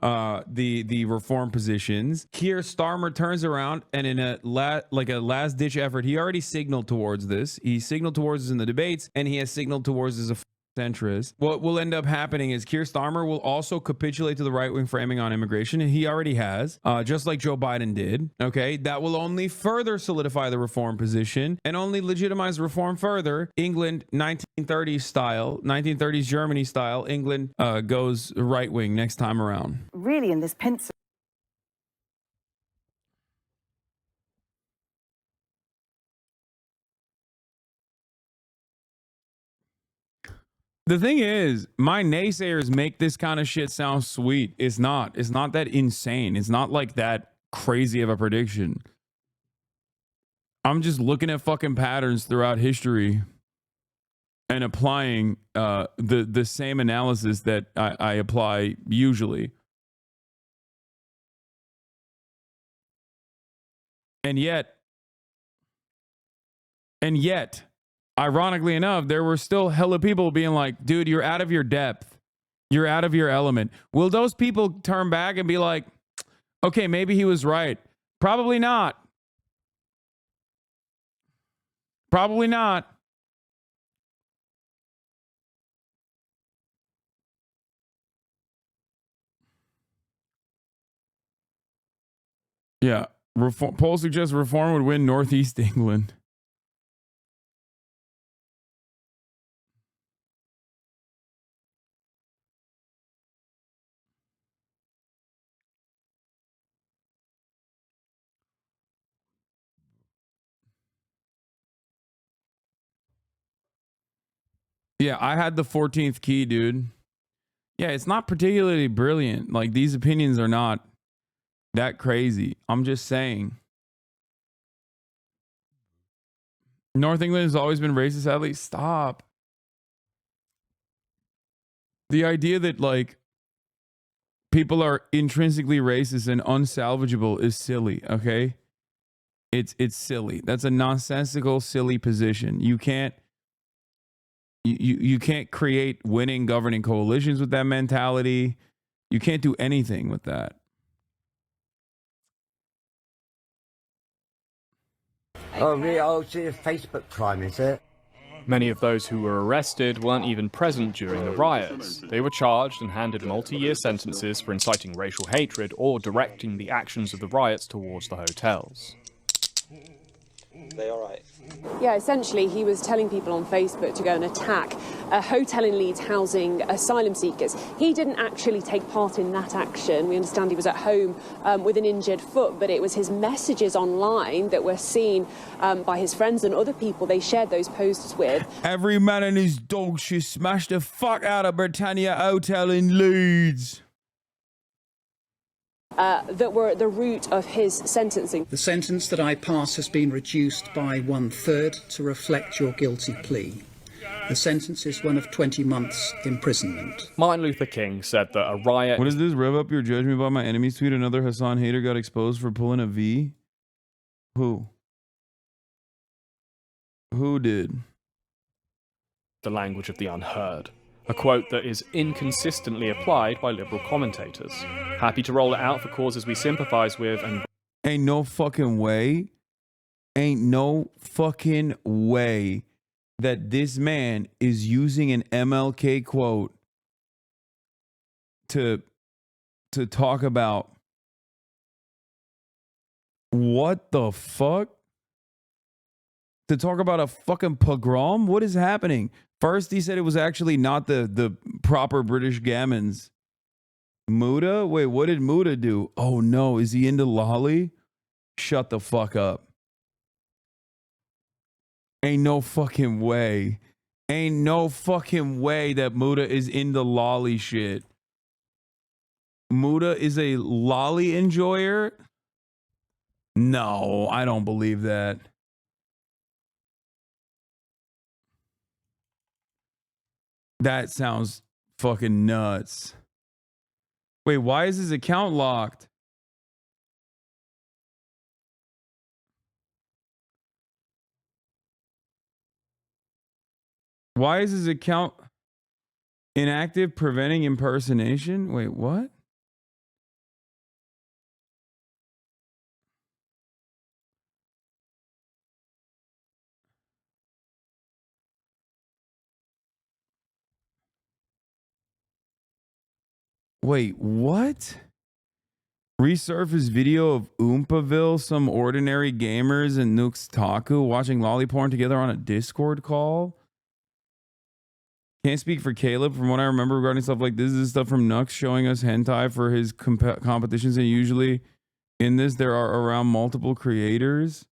the reform positions. Keir Starmer turns around and in a last ditch effort, he already signaled towards this. He signaled towards this in the debates, and he has signaled towards this as a centrist. What will end up happening is Keir Starmer will also capitulate to the right-wing framing on immigration, and he already has, just like Joe Biden did. Okay, that will only further solidify the reform position and only legitimize reform further. England 1930s style, 1930s Germany style, England goes right-wing next time around. Really, in this pencil. The thing is, my naysayers make this kind of shit sound sweet. It's not. It's not that insane. It's not like that crazy of a prediction. I'm just looking at fucking patterns throughout history and applying the same analysis that I apply usually. And yet, ironically enough, there were still hella people being like, dude, you're out of your depth. You're out of your element. Will those people turn back and be like, okay, maybe he was right? Probably not. Probably not. Yeah. Polls suggest reform would win Northeast England. Yeah, I had the 14th key, dude. Yeah, it's not particularly brilliant. Like, these opinions are not that crazy. I'm just saying. North England has always been racist, sadly. Stop. The idea that, like, people are intrinsically racist and unsalvageable is silly, okay? It's silly. That's a nonsensical, silly position. You can't create winning governing coalitions with that mentality. You can't do anything with that. Oh, really? Oh, it's a Facebook crime, is it? Many of those who were arrested weren't even present during the riots. They were charged and handed multi-year sentences for inciting racial hatred or directing the actions of the riots towards the hotels. They all right? Yeah, essentially he was telling people on Facebook to go and attack a hotel in Leeds housing asylum seekers. He didn't actually take part in that action. We understand he was at home with an injured foot, but it was his messages online that were seen by his friends and other people they shared those posts with. Every man and his dog should smash the fuck out of Britannia Hotel in Leeds. That were at the root of his sentencing. The sentence that I pass has been reduced by 1/3 to reflect your guilty plea. The sentence is one of 20 months imprisonment. Martin Luther King said that a riot... What is this? Rev up your judgment about my enemies tweet. Another Hasan hater got exposed for pulling a V. Who? Who did? The language of the unheard. A quote that is inconsistently applied by liberal commentators. Happy to roll it out for causes we sympathize with and... Ain't no fucking way. Ain't no fucking way that this man is using an MLK quote to talk about what the fuck? To talk about a fucking pogrom? What is happening? First, he said it was actually not the proper British gammons. Muda? Wait, what did Muda do? Oh no, is he into lolly? Shut the fuck up. Ain't no fucking way. Ain't no fucking way that Muda is into lolly shit. Muda is a lolly enjoyer? No, I don't believe that. That sounds fucking nuts. Wait, why is his account locked? Why is his account inactive, preventing impersonation? Wait, what? Wait, what? Resurface video of Oompaville, some ordinary gamers and Nooks Taku watching lolly porn together on a Discord call? Can't speak for Caleb. From what I remember regarding stuff like this is stuff from Nux showing us hentai for his competitions, and usually in this there are around multiple creators.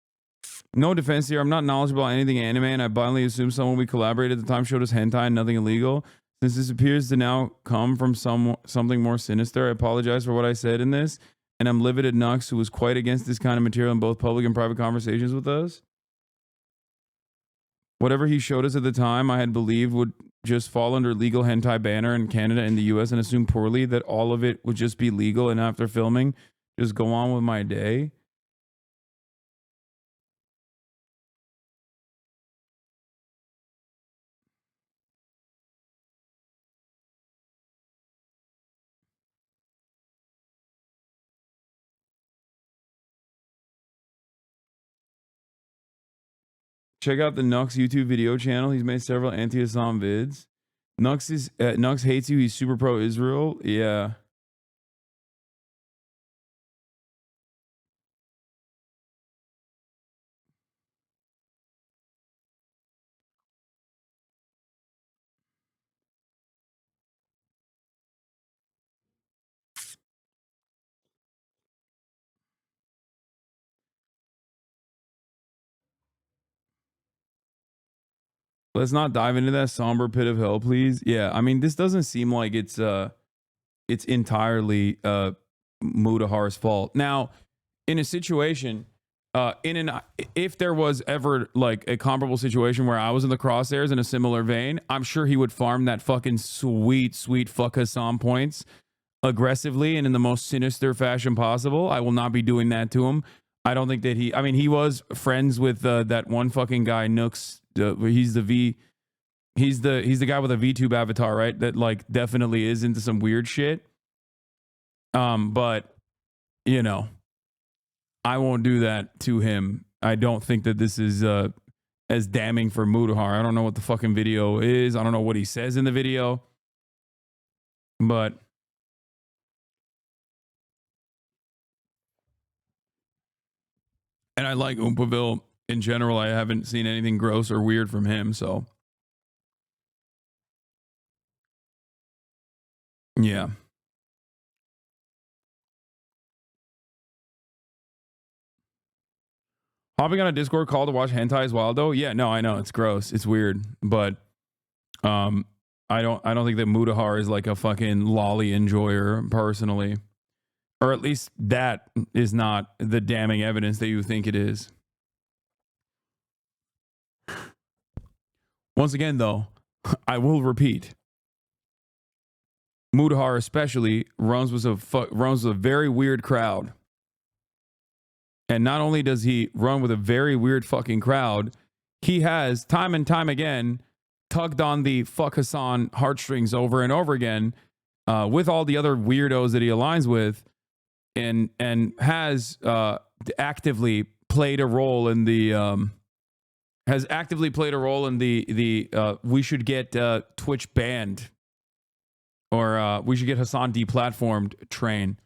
No defense here. I'm not knowledgeable about anything anime, and I blindly assume someone we collaborated at the time showed us hentai and nothing illegal. Since this appears to now come from something more sinister, I apologize for what I said in this, and I'm livid at Nux, who was quite against this kind of material in both public and private conversations with us. Whatever he showed us at the time, I had believed would just fall under legal hentai banner in Canada and the US, and assumed poorly that all of it would just be legal, and after filming, just go on with my day. Check out the Nux YouTube video channel. He's made several anti-Hasan vids. Nux hates you. He's super pro-Israel. Yeah. Let's not dive into that somber pit of hell, please. Yeah, I mean, this doesn't seem like it's entirely Mudahar's fault. Now, in a situation, if there was ever like a comparable situation where I was in the crosshairs in a similar vein, I'm sure he would farm that fucking sweet fuck Hasan points aggressively and in the most sinister fashion possible. I will not be doing that to him. I don't think that he was friends with that one fucking guy, Nooks. He's the guy with a VTube avatar, right? That like definitely is into some weird shit. But you know, I won't do that to him. I don't think that this is as damning for Mudahar. I don't know what the fucking video is. I don't know what he says in the video. But and I like Oompaville in general. I haven't seen anything gross or weird from him, so yeah. Hopping on a Discord call to watch hentai is wild though. Yeah, no, I know it's gross, it's weird, but I don't think that Mudahar is like a fucking lolly enjoyer personally, or at least that is not the damning evidence that you think it is. Once again, though, I will repeat, Mudahar especially runs with a very weird crowd. And not only does he run with a very weird fucking crowd, he has time and time again tugged on the fuck Hasan heartstrings over and over again with all the other weirdos that he aligns with, and has actively played a role in the we should get Twitch banned, or we should get Hasan deplatformed train.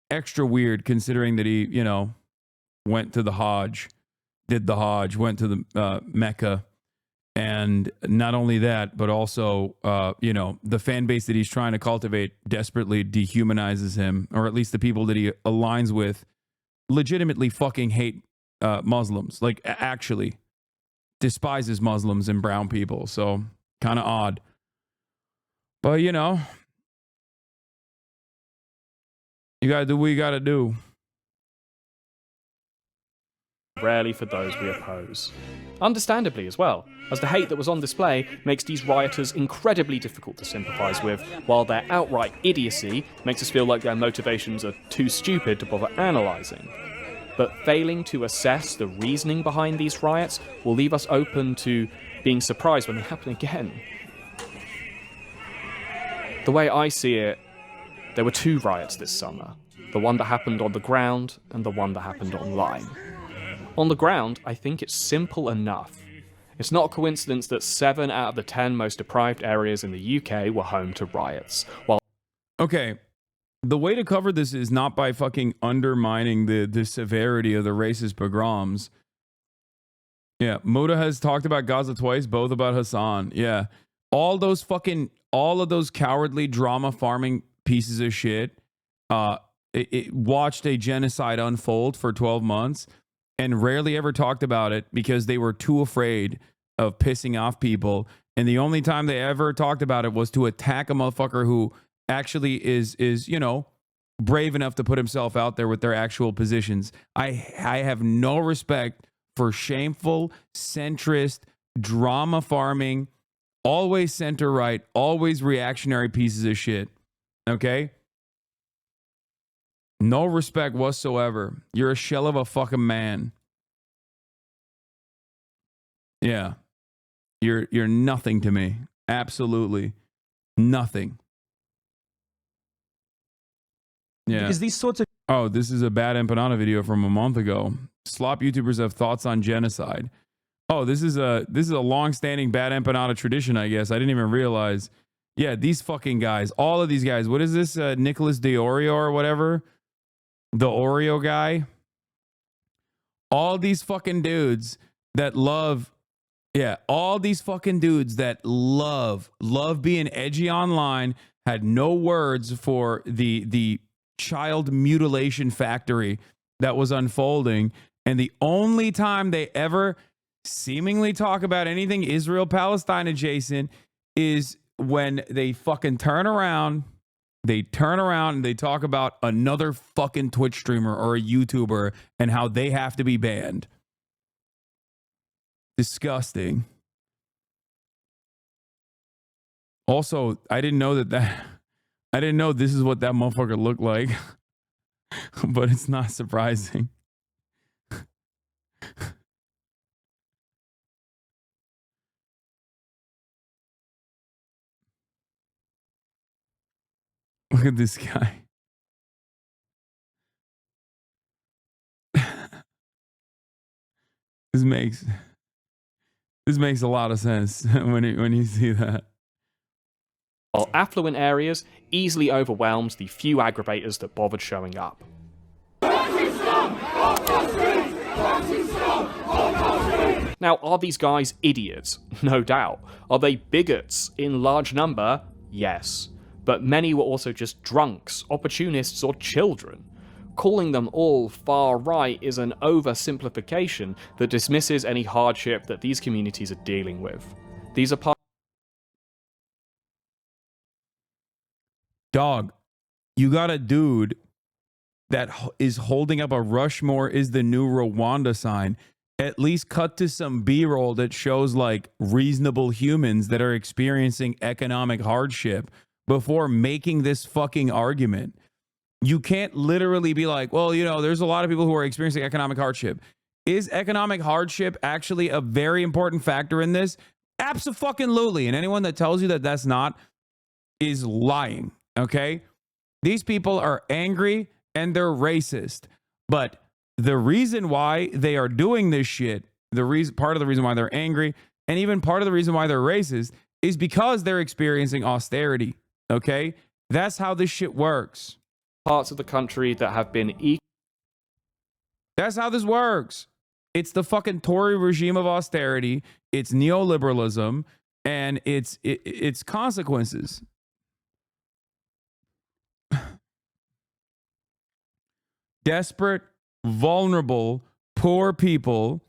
Extra weird considering that he, you know, went to the Hajj, went to the Mecca, and not only that, but also, you know, the fan base that he's trying to cultivate desperately dehumanizes him, or at least the people that he aligns with legitimately fucking hate Muslims, like actually despises Muslims and brown people. So kind of odd, but you know, you gotta do what you gotta do. Rarely for those we oppose. Understandably as well, as the hate that was on display makes these rioters incredibly difficult to sympathise with, while their outright idiocy makes us feel like their motivations are too stupid to bother analysing. But failing to assess the reasoning behind these riots will leave us open to being surprised when they happen again. The way I see it, there were two riots this summer, the one that happened on the ground and the one that happened online. On the ground, I think it's simple enough. It's not a coincidence that 7 out of the 10 most deprived areas in the UK were home to riots. While okay, the way to cover this is not by fucking undermining the severity of the racist pogroms. Yeah, Muda has talked about Gaza twice, both about Hasan. Yeah, all of those cowardly drama farming pieces of shit it watched a genocide unfold for 12 months and rarely ever talked about it because they were too afraid of pissing off people And the only time they ever talked about it was to attack a motherfucker who actually is you know, brave enough to put himself out there with their actual positions. I have no respect for shameful, centrist, drama farming, always center right, always reactionary pieces of shit. Okay? No respect whatsoever. You're a shell of a fucking man. Yeah. You're nothing to me. Absolutely nothing. Yeah. Because these sorts of Oh, this is a bad empanada video from a month ago. Slop YouTubers have thoughts on genocide. Oh, this is a long-standing bad empanada tradition, I guess. I didn't even realize. Yeah, these fucking guys, all of these guys. What is this? Nicholas DeOrio or whatever? The Oreo guy. All these fucking dudes that love, yeah, all these fucking dudes that love being edgy online had no words for the child mutilation factory that was unfolding. And the only time they ever seemingly talk about anything Israel-Palestine adjacent is when they fucking turn around. They turn around and they talk about another fucking Twitch streamer or a YouTuber and how they have to be banned. Disgusting. Also, I didn't know I didn't know this is what that motherfucker looked like. But it's not surprising. Look at this guy. This makes a lot of sense when you see that. While affluent areas easily overwhelmed the few aggravators that bothered showing up. Now, are these guys idiots? No doubt. Are they bigots in large number? Yes. But many were also just drunks, opportunists, or children. Calling them all far right is an oversimplification that dismisses any hardship that these communities are dealing with. These are part. Dog, you got a dude that is holding up a Rushmore is the new Rwanda sign. At least cut to some B-roll that shows like reasonable humans that are experiencing economic hardship before making this fucking argument. You can't literally be like, well, you know, there's a lot of people who are experiencing economic hardship. Is economic hardship actually a very important factor in this? Abso-fucking-lutely. And anyone that tells you that that's not is lying, okay? These people are angry and they're racist. But the reason why they are doing this shit, part of the reason why they're angry, and even part of the reason why they're racist is because they're experiencing austerity, okay? That's how this shit works. Parts of the country that have been That's how this works. It's the fucking Tory regime of austerity. It's neoliberalism, and it's consequences. Desperate, vulnerable, poor people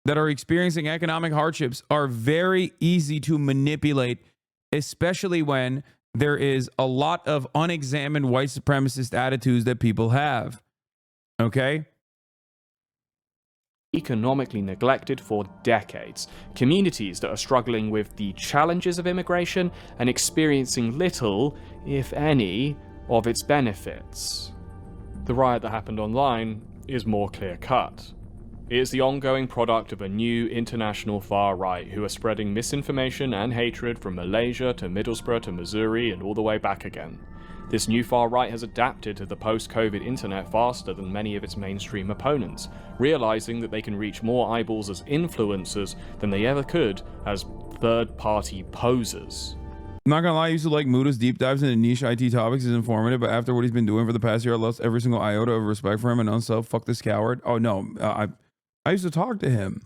that are experiencing economic hardships are very easy to manipulate, especially when there is a lot of unexamined white supremacist attitudes that people have. Okay? Economically neglected for decades. Communities that are struggling with the challenges of immigration and experiencing little, if any, of its benefits. The riot that happened online is more clear-cut. It is the ongoing product of a new international far right who are spreading misinformation and hatred from Malaysia to Middlesbrough to Missouri and all the way back again. This new far right has adapted to the post-COVID internet faster than many of its mainstream opponents, realizing that they can reach more eyeballs as influencers than they ever could as third-party posers. I'm not gonna lie, I used to like Muda's deep dives into niche IT topics is informative, but after what he's been doing for the past year, I lost every single iota of respect for him and unself. Fuck this coward. Oh no, I used to talk to him.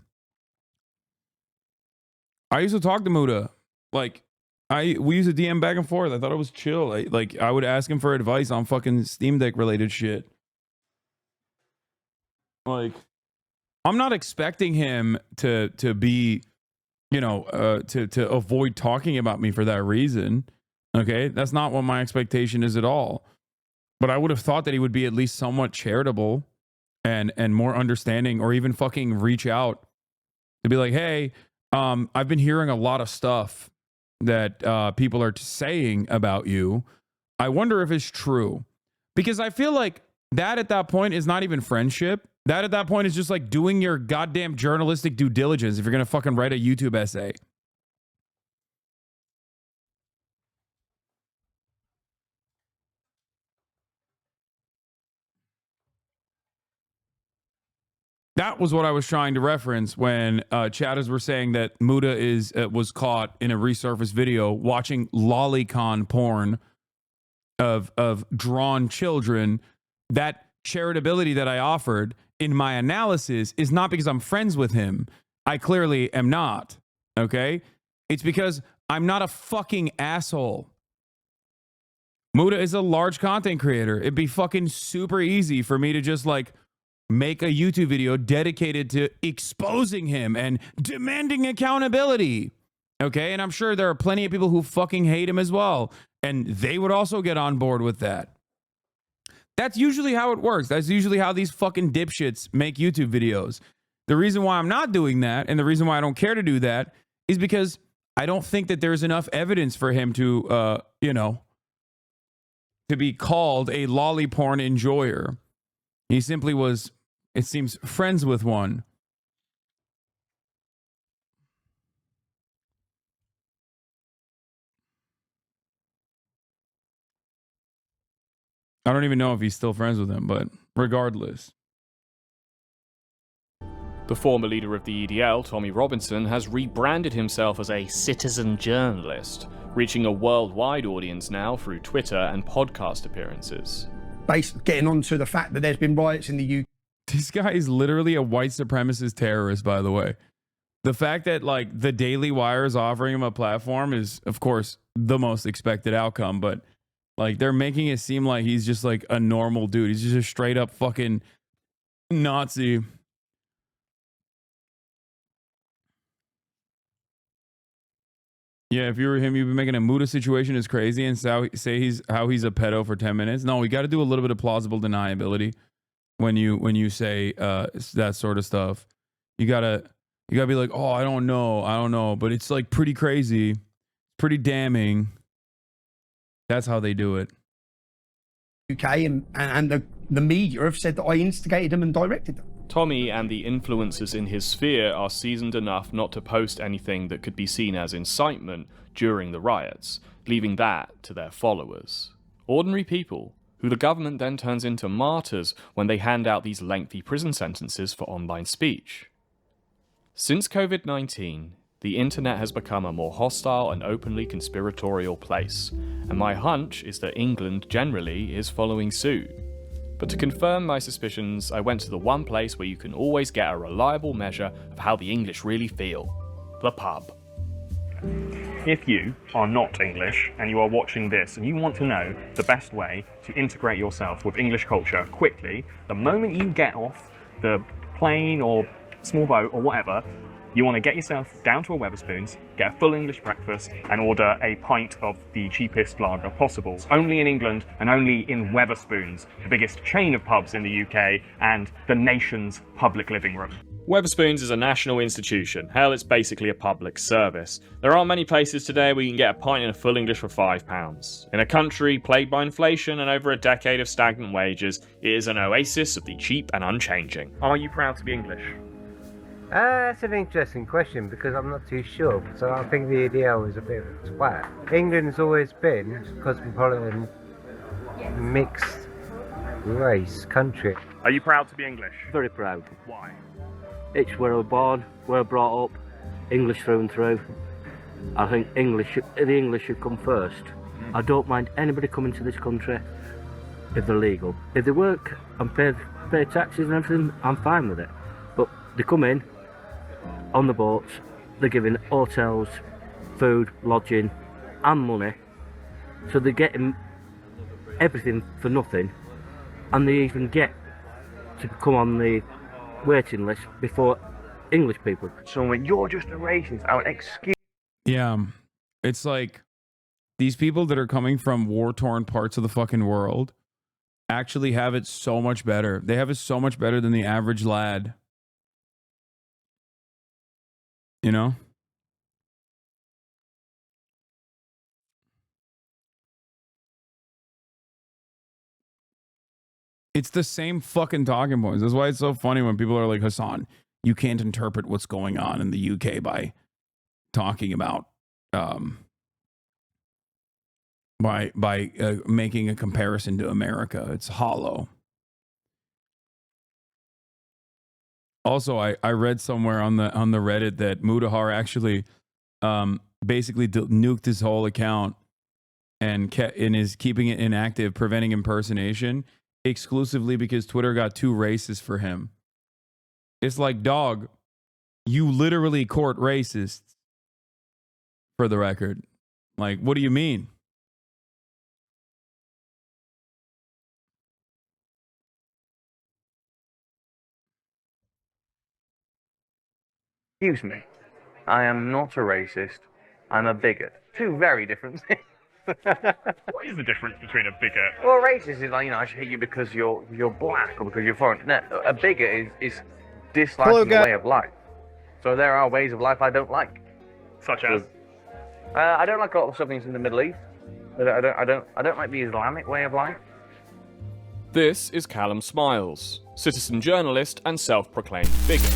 I used to talk to Muda. Like, we used to DM back and forth. I thought it was chill. I would ask him for advice on fucking Steam Deck related shit. Like, I'm not expecting him to be to avoid talking about me for that reason. Okay, that's not what my expectation is at all. But I would have thought that he would be at least somewhat charitable and more understanding, or even fucking reach out to be like, hey, I've been hearing a lot of stuff that people are saying about you. I wonder if it's true. Because I feel like that at that point is not even friendship. That at that point is just like doing your goddamn journalistic due diligence if you're going to fucking write a YouTube essay. That was what I was trying to reference when chatters were saying that Muda was caught in a resurfaced video watching lolicon porn of drawn children. That charitability that I offered in my analysis is not because I'm friends with him. I clearly am not. Okay? It's because I'm not a fucking asshole. Muda is a large content creator. It'd be fucking super easy for me to just like make a YouTube video dedicated to exposing him and demanding accountability. Okay? And I'm sure there are plenty of people who fucking hate him as well. And they would also get on board with that. That's usually how it works. That's usually how these fucking dipshits make YouTube videos. The reason why I'm not doing that, and the reason why I don't care to do that, is because I don't think that there's enough evidence for him to, to be called a lolly porn enjoyer. He simply was, it seems, friends with one. I don't even know if he's still friends with him, but regardless. The former leader of the EDL, Tommy Robinson, has rebranded himself as a citizen journalist, reaching a worldwide audience now through Twitter and podcast appearances. Getting onto the fact that there's been riots in the UK. This guy is literally a white supremacist terrorist, by the way. The fact that like the Daily Wire is offering him a platform is, of course, the most expected outcome, but like they're making it seem like he's just like a normal dude. He's just a straight up fucking Nazi. Yeah, if you were him, you'd be making a Muda situation is crazy and say he's a pedo for 10 minutes. No, we got to do a little bit of plausible deniability when you say that sort of stuff. You gotta be like, oh, I don't know, but it's like pretty crazy, pretty damning. That's how they do it. UK and the media have said that I instigated them and directed them. Tommy and the influencers in his sphere are seasoned enough not to post anything that could be seen as incitement during the riots, leaving that to their followers. Ordinary people, who the government then turns into martyrs when they hand out these lengthy prison sentences for online speech. Since COVID-19, the internet has become a more hostile and openly conspiratorial place, and my hunch is that England generally is following suit. But to confirm my suspicions, I went to the one place where you can always get a reliable measure of how the English really feel: the pub. If you are not English and you are watching this and you want to know the best way to integrate yourself with English culture quickly, the moment you get off the plane or small boat or whatever, you want to get yourself down to a Wetherspoons, get a full English breakfast, and order a pint of the cheapest lager possible. Only in England and only in Wetherspoons, the biggest chain of pubs in the UK and the nation's public living room. Wetherspoons is a national institution. Hell, it's basically a public service. There aren't many places today where you can get a pint in a full English for £5. In a country plagued by inflation and over a decade of stagnant wages, it is an oasis of the cheap and unchanging. Are you proud to be English? That's an interesting question because I'm not too sure. So I think the EDL is a bit of a twat. England's always been a cosmopolitan, mixed race country. Are you proud to be English? Very proud. Why? It's where I was born, where I brought up, English through and through. I think the English should come first. I don't mind anybody coming to this country if they're legal. If they work and pay taxes and everything, I'm fine with it. But they come in on the boats, they're giving hotels, food, lodging and money, so they're getting everything for nothing, and they even get to come on the waiting list before English people. So when you're just a racist, I would excuse. Yeah. It's like these people that are coming from war-torn parts of the fucking world actually have it so much better. They have it so much better than the average lad. You know? It's the same fucking talking points. That's why it's so funny when people are like, Hasan, you can't interpret what's going on in the UK by talking about making a comparison to America. It's hollow. Also, I read somewhere on the Reddit that Mudahar actually basically nuked his whole account and is keeping it inactive, preventing impersonation exclusively because Twitter got too racist for him. It's like, dog, you literally court racists, for the record. Like, what do you mean? Excuse me. I am not a racist. I'm a bigot. Two very different things. What is the difference between a bigot? Well, racist is like, I should hate you because you're black or because you're foreign. No, a bigot is disliking the way of life. So there are ways of life I don't like. Such as? I don't like a lot of stuff in the Middle East. I don't like the Islamic way of life. This is Callum Smiles, citizen journalist and self-proclaimed bigot.